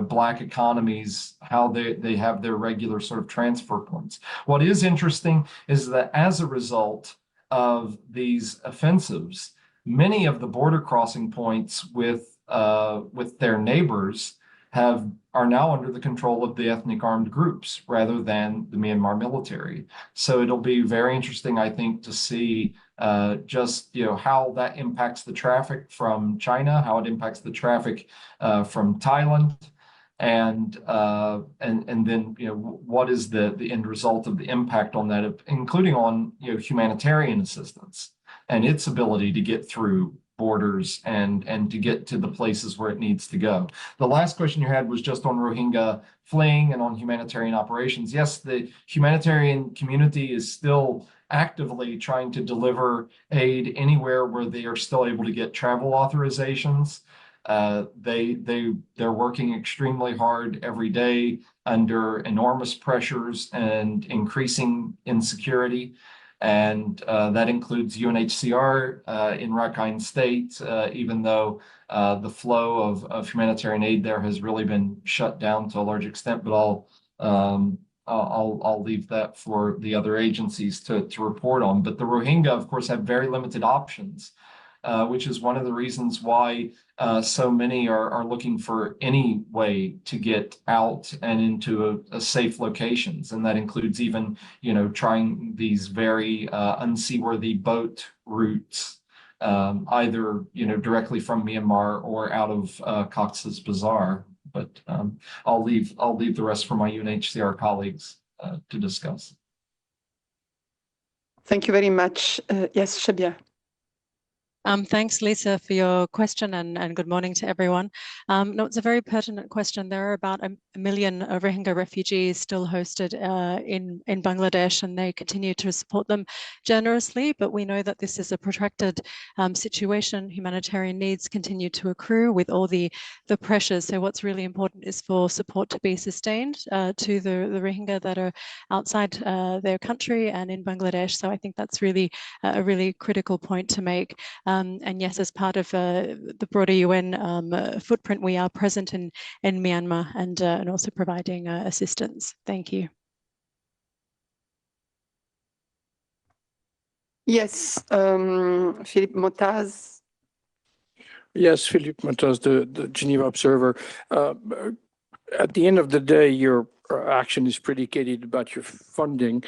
Black economies, how they have their regular sort of transfer points. What is interesting is that as a result of these offensives, many of the border crossing points with their neighbors are now under the control of the ethnic armed groups rather than the Myanmar military. So it'll be very interesting, I think, to see just how that impacts the traffic from China, how it impacts the traffic from Thailand, and then what is the end result of the impact on that, including on humanitarian assistance and its ability to get through borders and to get to the places where it needs to go. The last question you had was just on Rohingya fleeing and on humanitarian operations. Yes, the humanitarian community is still actively trying to deliver aid anywhere where they are still able to get travel authorizations. They're working extremely hard every day under enormous pressures and increasing insecurity. And that includes UNHCR in Rakhine State, even though the flow of humanitarian aid there has really been shut down to a large extent. But I'll leave that for the other agencies to report on. But the Rohingya, of course, have very limited options, which is one of the reasons why so many are looking for any way to get out and into a safe locations. And that includes even, trying these very unseaworthy boat routes, either, directly from Myanmar or out of Cox's Bazar. But I'll leave the rest for my UNHCR colleagues to discuss. Thank you very much. Yes, Shabia. Thanks, Lisa, for your question and good morning to everyone. No, it's a very pertinent question. There are about a million Rohingya refugees still hosted in Bangladesh, and they continue to support them generously. But we know that this is a protracted situation. Humanitarian needs continue to accrue with all the pressures. So what's really important is for support to be sustained to the Rohingya that are outside their country and in Bangladesh. So I think that's really a really critical point to make. And yes, as part of the broader UN footprint, we are present in Myanmar and also providing assistance. Thank you. Yes, Philippe Motaz. Yes, Philippe Motaz, the Geneva Observer. At the end of the day, your action is predicated about your funding.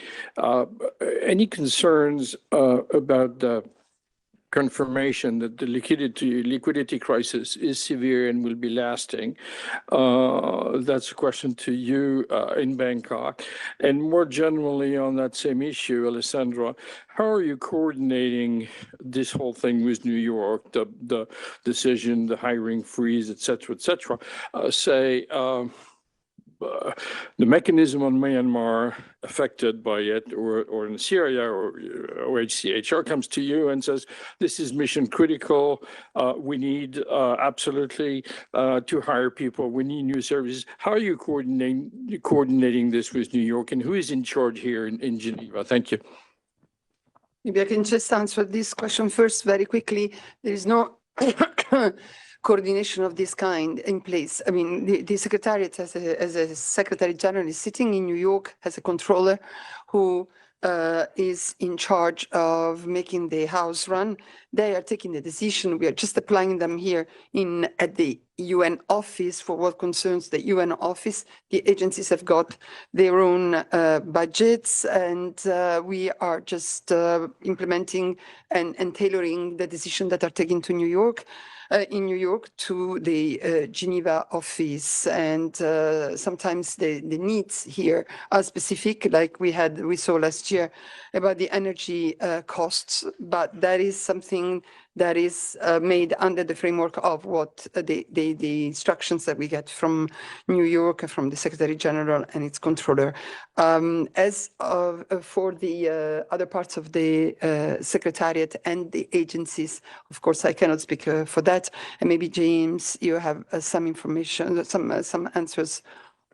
Any concerns about the confirmation that the liquidity crisis is severe and will be lasting? That's a question to you in Bangkok. And more generally on that same issue, Alessandra, how are you coordinating this whole thing with New York, the decision, the hiring freeze, et cetera, the mechanism on Myanmar affected by it, or in Syria, or OHCHR comes to you and says, this is mission critical. We need absolutely to hire people. We need new services. How are you coordinating this with New York, and who is in charge here in Geneva? Thank you. Maybe I can just answer this question first very quickly. There is no coordination of this kind in place. I mean, the Secretariat as a Secretary General is sitting in New York, has a controller who is in charge of making the house run. They are taking the decision. We are just applying them here at the UN office for what concerns the UN office. The agencies have got their own budgets, and we are just implementing and tailoring the decisions that are taken to New York. In New York to the Geneva office, and sometimes the needs here are specific, like we saw last year about the energy costs, but that is something that is made under the framework of what the instructions that we get from New York, from the Secretary General and its controller. As for the other parts of the Secretariat and the agencies, of course, I cannot speak for that. And maybe James, you have some information, some answers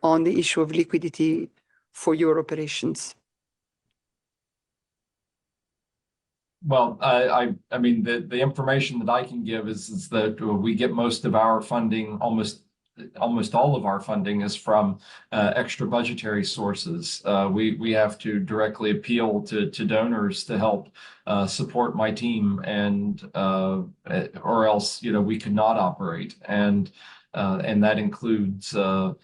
on the issue of liquidity for your operations. Well, I mean, the information that I can give is that we get most of our funding, almost all of our funding is from extra budgetary sources. We have to directly appeal to donors to help support my team, and or else we could not operate, and that includes the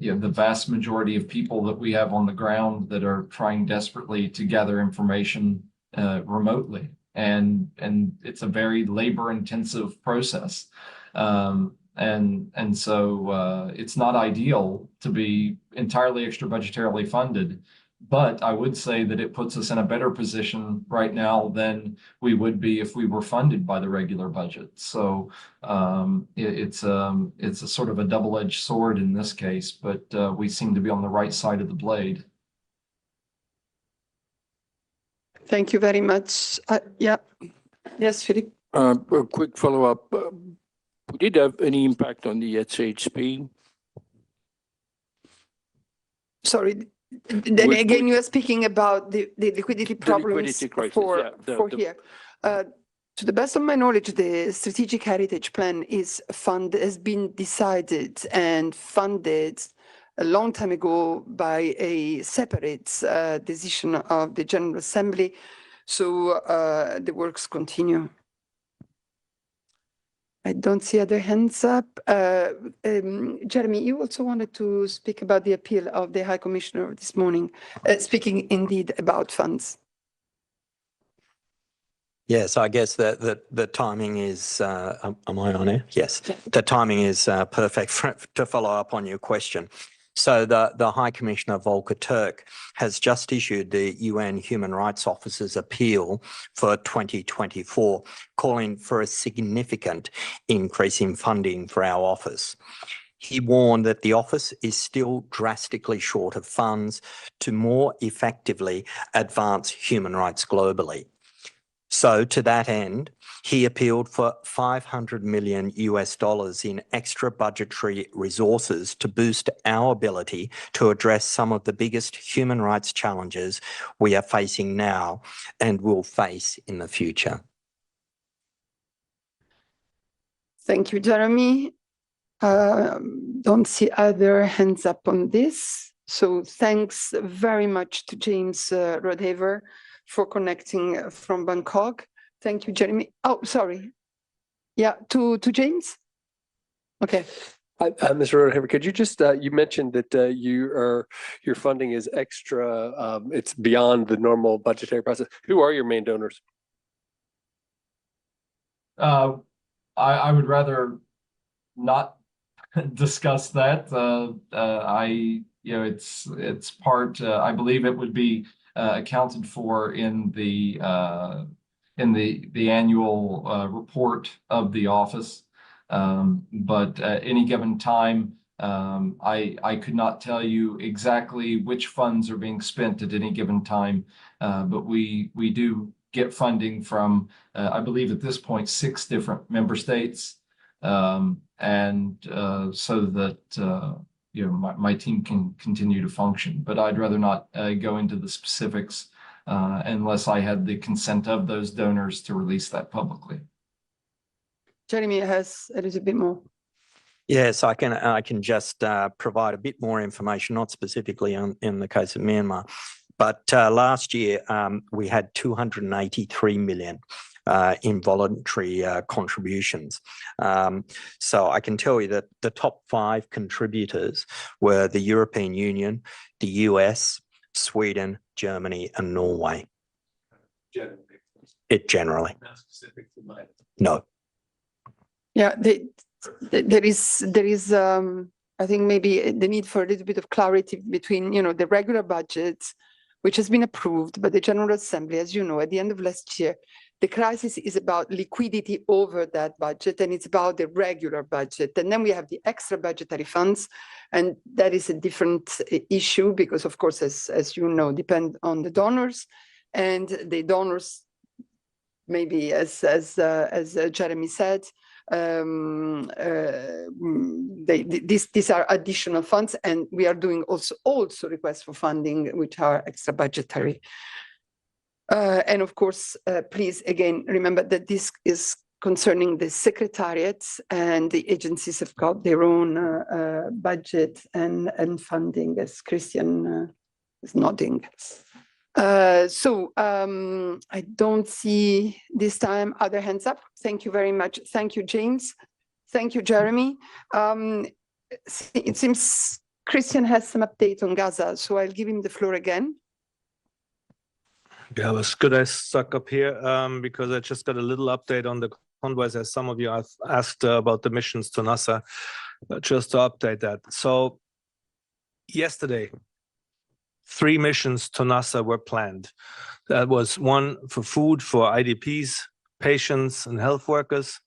vast majority of people that we have on the ground that are trying desperately to gather information remotely, and it's a very labor-intensive process, and so it's not ideal to be entirely extra budgetarily funded, but I would say that it puts us in a better position right now than we would be if we were funded by the regular budget. So it's a sort of a double-edged sword in this case, but we seem to be on the right side of the blade. Thank you very much. Yeah. Yes, Philippe. A quick follow-up. Did it have any impact on the SHP? Sorry. Then again, you are speaking about the liquidity problems for here. To the best of my knowledge, the Strategic Heritage Plan has been decided and funded a long time ago by a separate decision of the General Assembly. So the works continue. I don't see other hands up. Jeremy, you also wanted to speak about the appeal of the High Commissioner this morning, speaking indeed about funds. Yes, I guess that the timing is, am I on air? Yes, the timing is perfect to follow up on your question. So the High Commissioner Volker Turk has just issued the UN Human Rights Office's appeal for 2024, calling for a significant increase in funding for our office. He warned that the office is still drastically short of funds to more effectively advance human rights globally. So to that end, he appealed for $500 million in extra budgetary resources to boost our ability to address some of the biggest human rights challenges we are facing now and will face in the future. Thank you, Jeremy. Don't see other hands up on this. So thanks very much to James Rodhaver for connecting from Bangkok. Thank you, Jeremy. Oh, sorry. Yeah, to James? Okay. Mr. Rodhaver, could you just, you mentioned that your funding is extra, it's beyond the normal budgetary process. Who are your main donors? I would rather not discuss that. It's part. I believe it would be accounted for in the annual report of the office. But at any given time, I could not tell you exactly which funds are being spent at any given time. But we do get funding from, I believe at this point, 6 different member states. So that my team can continue to function, but I'd rather not go into the specifics unless I had the consent of those donors to release that publicly. Jeremy has a little bit more. Yes, I can just provide a bit more information, not specifically in the case of Myanmar, but last year we had 283 million in voluntary contributions. So I can tell you that the top 5 contributors were the European Union, the US, Sweden, Germany, and Norway. Generally. No. Yeah, there is I think maybe the need for a little bit of clarity between the regular budget, which has been approved by the General Assembly, as you know, at the end of last year. The crisis is about liquidity over that budget, and it's about the regular budget. And then we have the extra budgetary funds, and that is a different issue because, of course, as you know, depend on the donors, and the donors, maybe as Jeremy said, these are additional funds, and we are doing also requests for funding, which are extra budgetary. And of course, please, again, remember that this is concerning the secretariats, and the agencies have got their own budget and funding, as Christian is nodding. So I don't see this time other hands up. Thank you very much. Thank you, James. Thank you, Jeremy. It seems Christian has some update on Gaza, so I'll give him the floor again. Yeah, it was good I stuck up here because I just got a little update on the convoys, as some of you have asked about the missions to Nasser, just to update that. So yesterday, 3 missions to Nasser were planned. That was one for food for IDPs, patients, and health workers.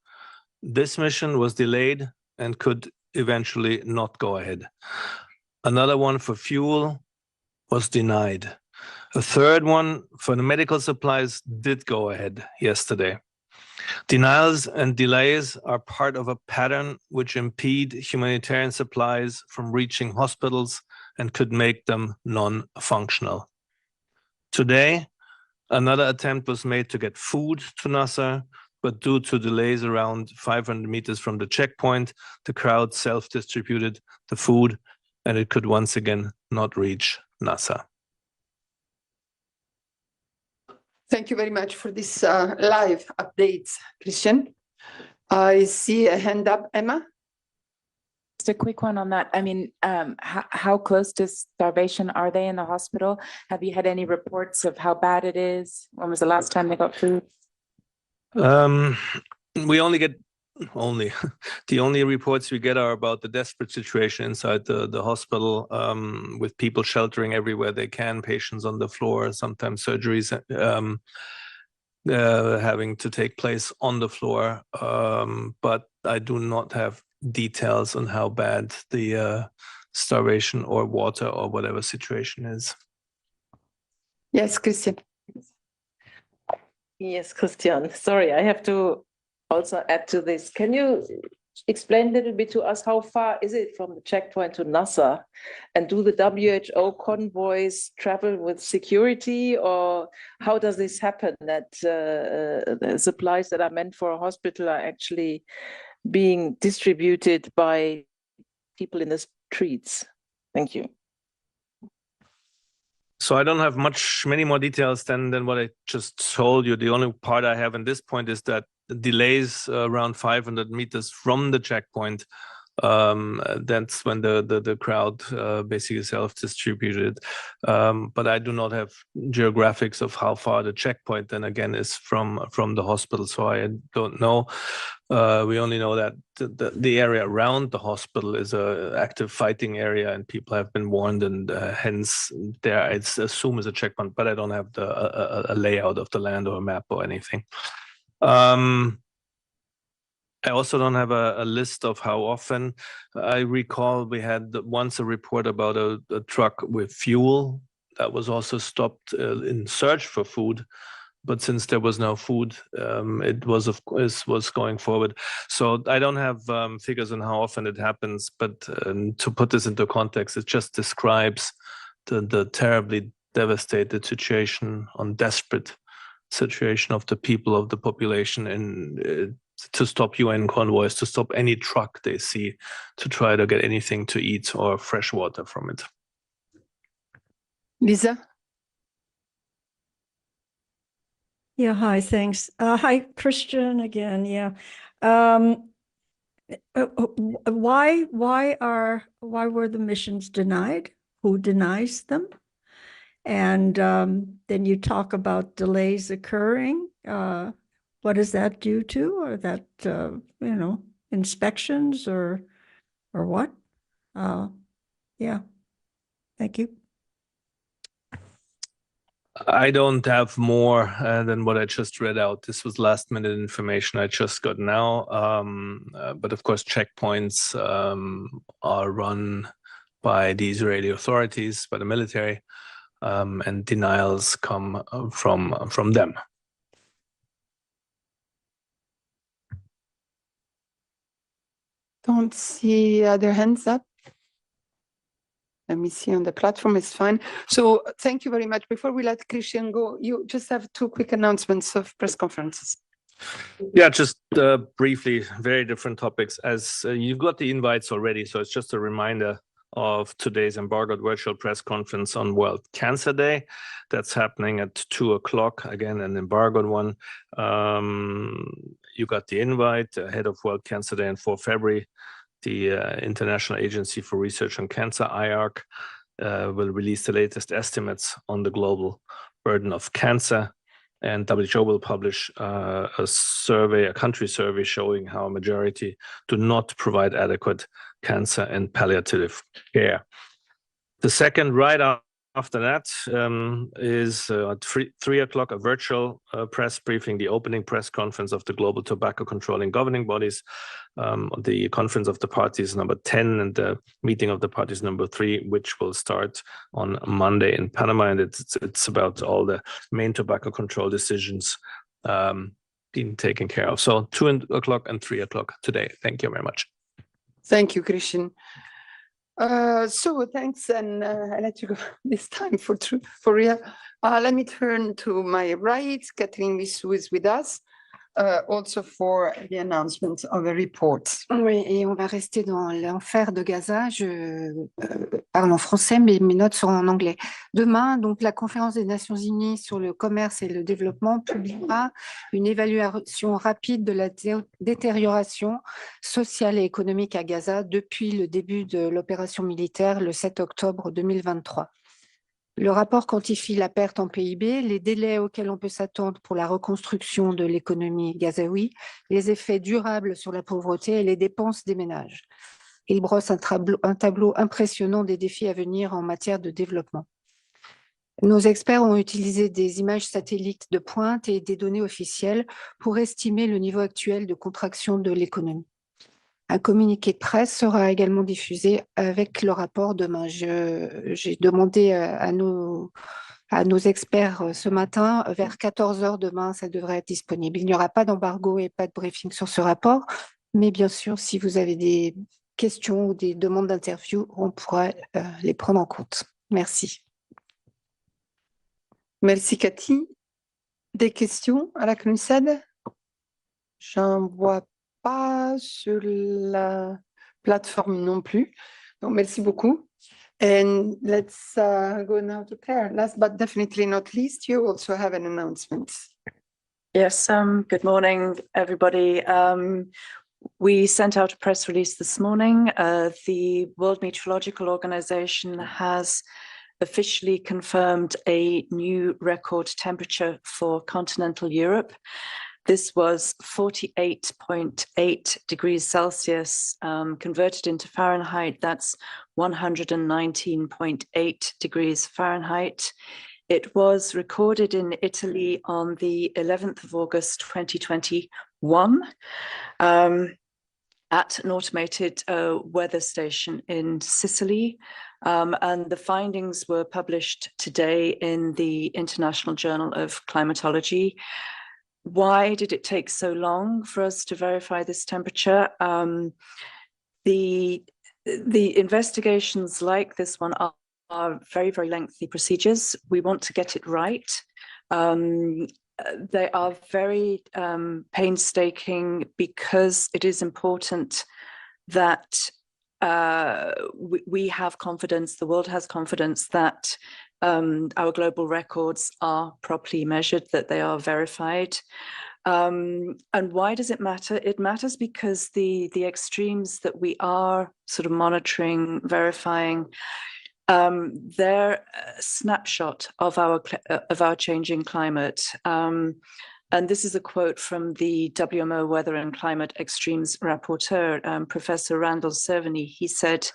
This mission was delayed and could eventually not go ahead. Another one for fuel was denied. A third one for the medical supplies did go ahead yesterday. Denials and delays are part of a pattern which impede humanitarian supplies from reaching hospitals and could make them non-functional. Today, another attempt was made to get food to Nasser, but due to delays around 500 meters from the checkpoint, the crowd self-distributed the food and it could once again not reach Nasser. Thank you very much for this live update, Christian. I see a hand up, Emma. Just a quick one on that. I mean, how close to starvation are they in the hospital? Have you had any reports of how bad it is? When was the last time they got food? We only get only. The only reports we get are about the desperate situation inside the hospital, with people sheltering everywhere they can, patients on the floor, sometimes surgeries having to take place on the floor. But I do not have details on how bad the starvation or water or whatever situation is. Yes, Christian. Yes, Christian. Sorry, I have to also add to this. Can you explain a little bit to us how far is it from the checkpoint to Nasser? And do the WHO convoys travel with security, or how does this happen that the supplies that are meant for a hospital are actually being distributed by people in the streets? Thank you. So I don't have many more details than what I just told you. The only part I have in this point is that the delays around 500 meters from the checkpoint, that's when the crowd basically self-distributed. But I do not have geographics of how far the checkpoint then again is from the hospital, so I don't know. We only know that the area around the hospital is a active fighting area, and people have been warned, and hence there I assume is a checkpoint, but I don't have a layout of the land or a map or anything. I also don't have a list of how often. I recall we had once a report about a truck with fuel that was also stopped in search for food. But since there was no food, it was going forward. So I don't have figures on how often it happens, but to put this into context, it just describes the terribly devastated situation, desperate situation of the people, of the population, and to stop UN convoys, to stop any truck they see, to try to get anything to eat or fresh water from it. Lisa? Yeah, hi, thanks. Hi, Christian again, yeah. Why were the missions denied? Who denies them? And then you talk about delays occurring. What is that due to? Or that, inspections or what? Yeah, thank you. I don't have more than what I just read out. This was last minute information I just got now. But of course, checkpoints are run by the Israeli authorities, by the military, and denials come from them. Don't see other hands up. Let me see on the platform, it's fine. So thank you very much. Before we let Christian go, you just have 2 quick announcements of press conferences. Yeah, just briefly, very different topics. As you've got the invites already, so it's just a reminder of today's embargoed virtual press conference on World Cancer Day. That's happening at 2 o'clock, again, an embargoed one. You got the invite ahead of World Cancer Day on 4 February. The International Agency for Research on Cancer, IARC, will release the latest estimates on the global burden of cancer. And WHO will publish a country survey showing how a majority do not provide adequate cancer and palliative care. The second, right after that, is at 3 o'clock, a virtual press briefing, the opening press conference of the Global Tobacco Controlling Governing Bodies, the Conference of the Parties number 10 and the meeting of the parties number 3, which will start on Monday in Panama. And it's about all the main tobacco control decisions being taken care of. So 2 o'clock and 3 o'clock today. Thank you very much. Thank you, Christian. So thanks, and I let you go this time for real. Let me turn to my right, Catherine Wissou is with us, also for the announcement of a report. Oui, et on va rester dans l'enfer de Gaza. Je parle en français, mais mes notes seront en anglais. Demain, donc, la conférence des Nations Unies sur le commerce et le développement publiera une évaluation rapide de la détérioration sociale et économique à Gaza depuis le début de l'opération militaire le 7 octobre 2023. Le rapport quantifie la perte en PIB, les délais auxquels on peut s'attendre pour la reconstruction de l'économie gazaoui, les effets durables sur la pauvreté et les dépenses des ménages. Il brosse un tableau impressionnant des défis à venir en matière de développement. Nos experts ont utilisé des images satellites de pointe et des données officielles pour estimer le niveau actuel de contraction de l'économie. Un communiqué de presse sera également diffusé avec le rapport demain. J'ai demandé à nos experts ce matin, vers 14 h demain, ça devrait être disponible. Il n'y aura pas d'embargo et pas de briefing sur ce rapport, mais bien sûr, si vous avez des questions ou des demandes d'interview, on pourra les prendre en compte. Merci. Merci Cathy. Des questions à la CNUSED? J'en vois pas sur la plateforme non plus. Donc, merci beaucoup. And let's go now to Claire. Last but definitely not least, you also have an announcement. Yes, good morning, everybody. We sent out a press release this morning. The World Meteorological Organization has officially confirmed a new record temperature for continental Europe. This was 48.8 degrees Celsius, converted into Fahrenheit, that's 119.8 degrees Fahrenheit. It was recorded in Italy on the 11th of August, 2021, at an automated weather station in Sicily. And the findings were published today in the International Journal of Climatology. Why did it take so long for us to verify this temperature? The investigations like this one are very, very lengthy procedures. We want to get it right. They are very painstaking because it is important that we have confidence, the world has confidence that our global records are properly measured, that they are verified. And why does it matter? It matters because the extremes that we are sort of monitoring, verifying, they're a snapshot of our changing climate. And this is a quote from the WMO Weather and Climate Extremes Rapporteur, Professor Randall Cerveny. He said,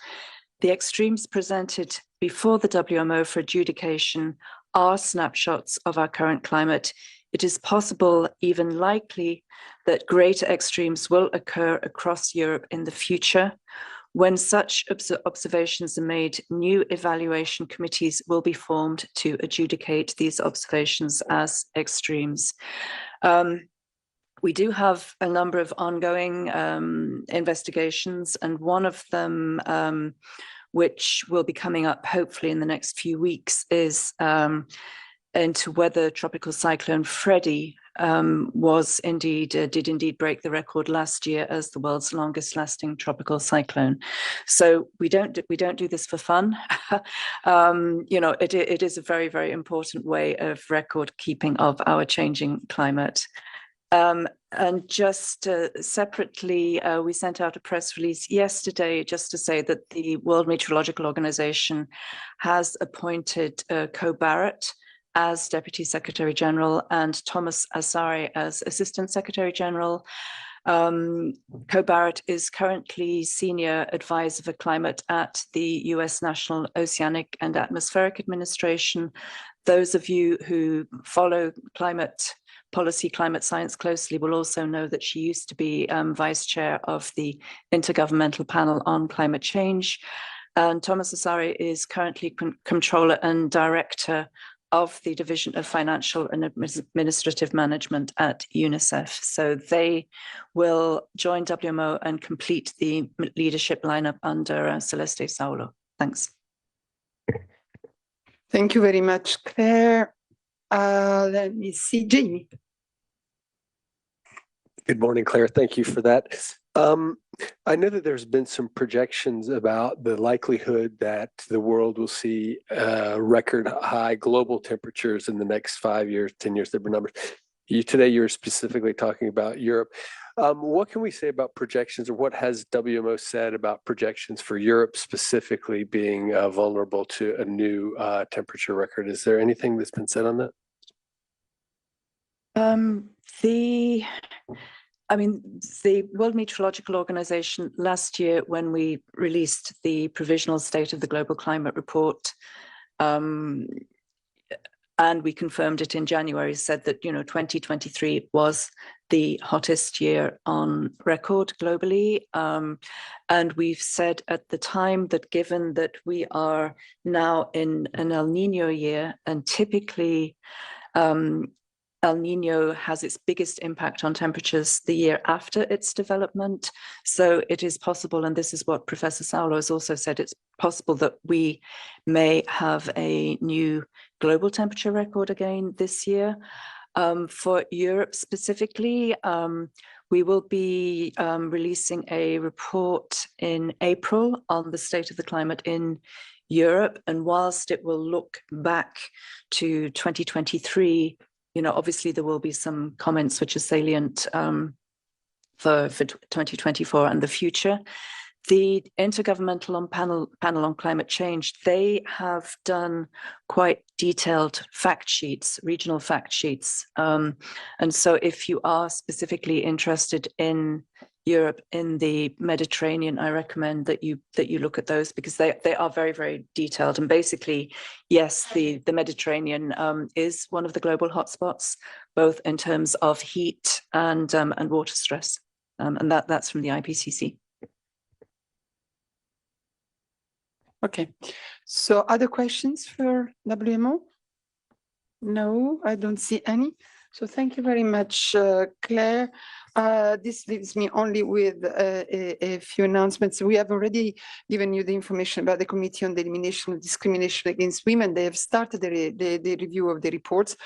the extremes presented before the WMO for adjudication are snapshots of our current climate. It is possible, even likely, that greater extremes will occur across Europe in the future. When such observations are made, new evaluation committees will be formed to adjudicate these observations as extremes. We do have a number of ongoing investigations, and one of them, which will be coming up hopefully in the next few weeks, is into whether Tropical Cyclone Freddy did indeed break the record last year as the world's longest lasting tropical cyclone. So we don't do this for fun. You know, it is a very, very important way of record keeping of our changing climate. And just separately, we sent out a press release yesterday just to say that the World Meteorological Organization has appointed Co Barrett as Deputy Secretary General and Thomas Asari as Assistant Secretary General. Co Barrett is currently Senior Advisor for Climate at the US National Oceanic and Atmospheric Administration. Those of you who follow climate policy, climate science closely will also know that she used to be Vice Chair of the Intergovernmental Panel on Climate Change. And Thomas Asari is currently Controller and Director of the Division of Financial and Administrative Management at UNICEF. So they will join WMO and complete the leadership lineup under Celeste Saulo. Thanks. Thank you very much, Claire. Let me see, Jamie. Good morning, Claire. Thank you for that. I know that there's been some projections about the likelihood that the world will see record high global temperatures in the next 5 years, 10 years, there were numbers. Today, you're specifically talking about Europe. What can we say about projections, or what has WMO said about projections for Europe specifically being vulnerable to a new temperature record? Is there anything that's been said on that? The World Meteorological Organization last year, when we released the provisional state of the global climate report, and we confirmed it in January, said that 2023 was the hottest year on record globally. And we've said at the time that given that we are now in an El Nino year, and typically El Nino has its biggest impact on temperatures the year after its development. So it is possible, and this is what Professor Saulo has also said, it's possible that we may have a new global temperature record again this year. For Europe specifically, we will be releasing a report in April on the state of the climate in Europe. And whilst it will look back to 2023, obviously there will be some comments which are salient for 2024 and the future. The Intergovernmental Panel on Climate Change, they have done quite detailed fact sheets, regional fact sheets. And so if you are specifically interested in Europe, in the Mediterranean, I recommend that you look at those, because they are very, very detailed. And basically, yes, the Mediterranean is one of the global hotspots, both in terms of heat and water stress. And that's from the IPCC. Okay, so other questions for WMO? No, I don't see any. So thank you very much, Claire. This leaves me only with a few announcements. We have already given you the information about the Committee on the Elimination of Discrimination Against Women. They have started the review of the reports.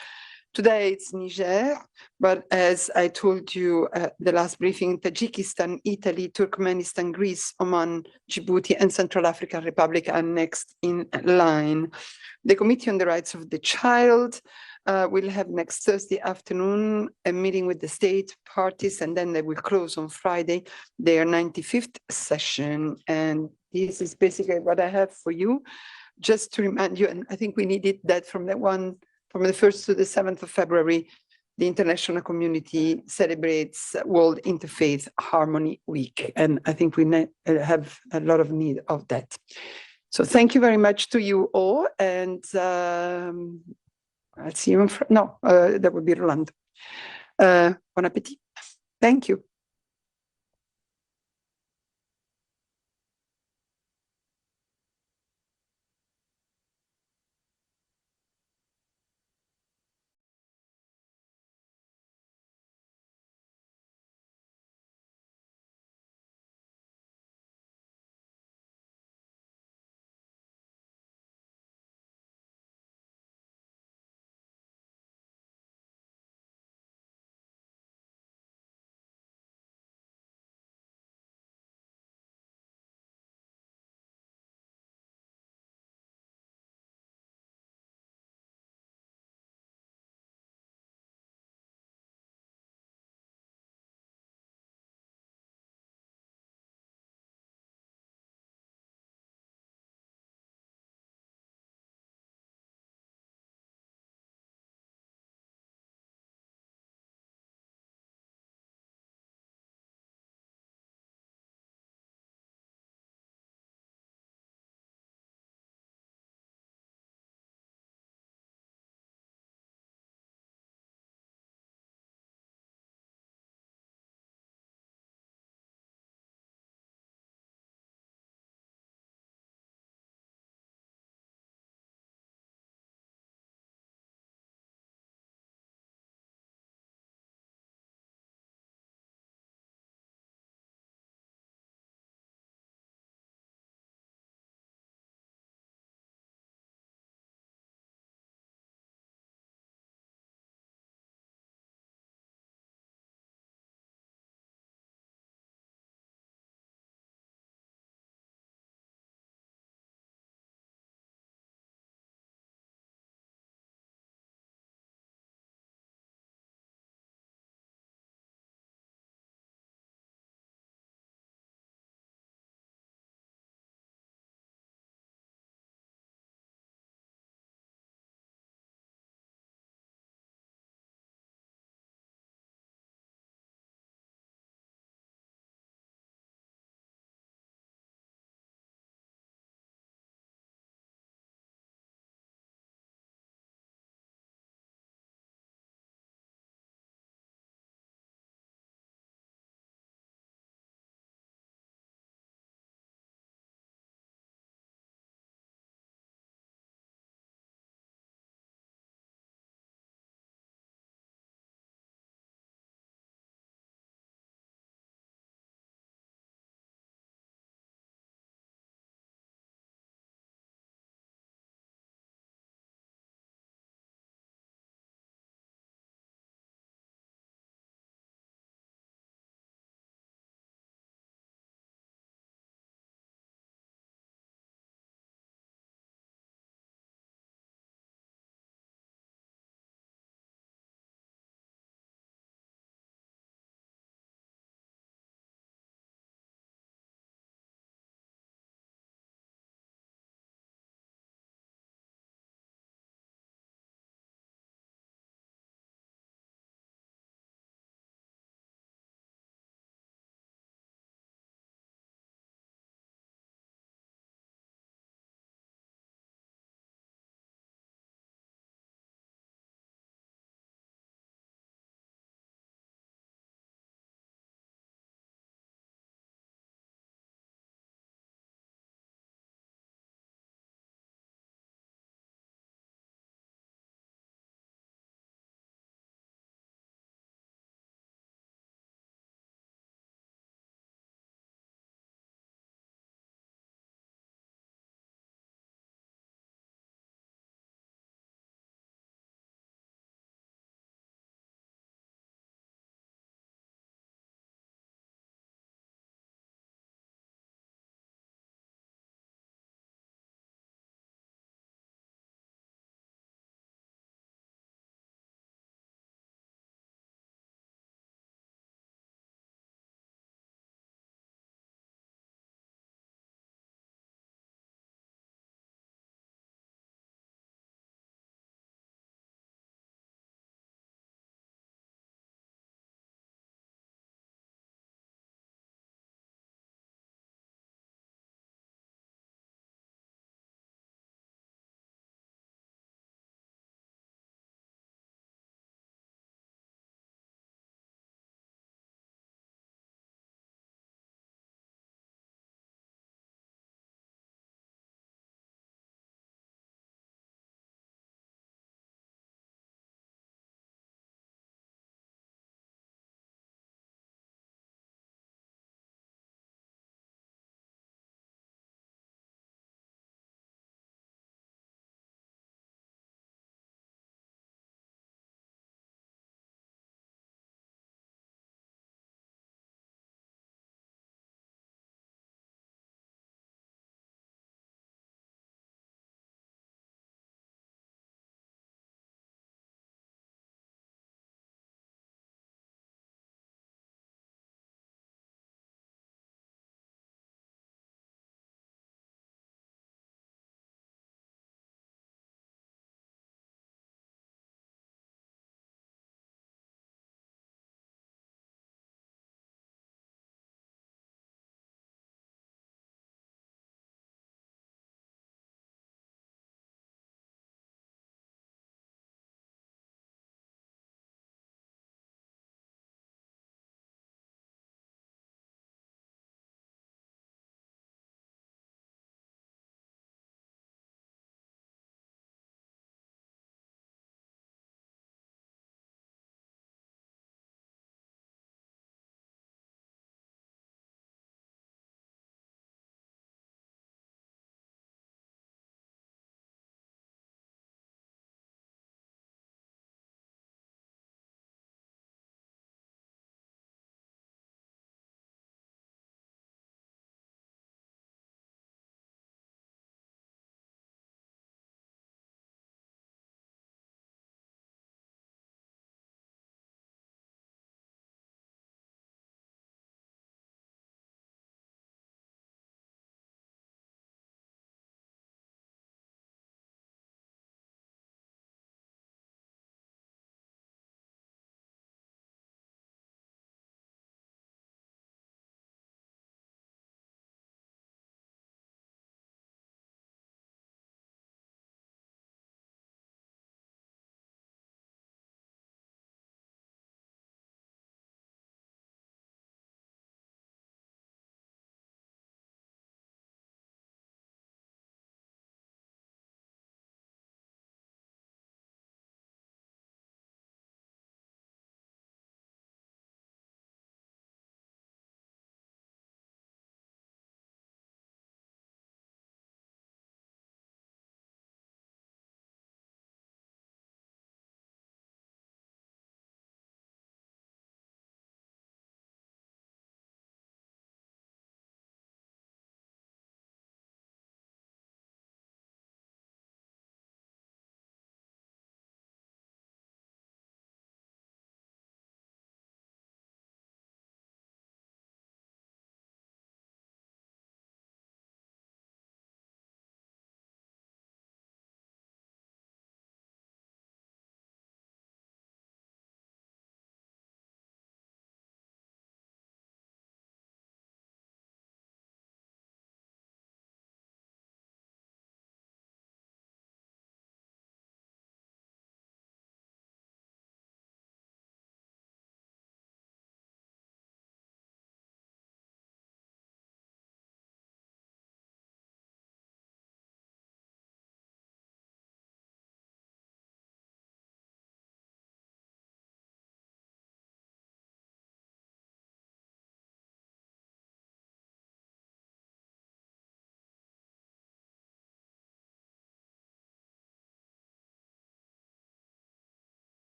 Today it's Niger, but as I told you at the last briefing, Tajikistan, Italy, Turkmenistan, Greece, Oman, Djibouti, and Central African Republic are next in line. The Committee on the Rights of the Child will have next Thursday afternoon a meeting with the state parties, and then they will close on Friday their 95th session. And this is basically what I have for you. Just to remind you, and I think we needed that from the 1st to the 7th of February, the international community celebrates World Interfaith Harmony Week. And I think we have a lot of need of that. So thank you very much to you all. And I'll see you that would be Rolando. Bon appetit. Thank you.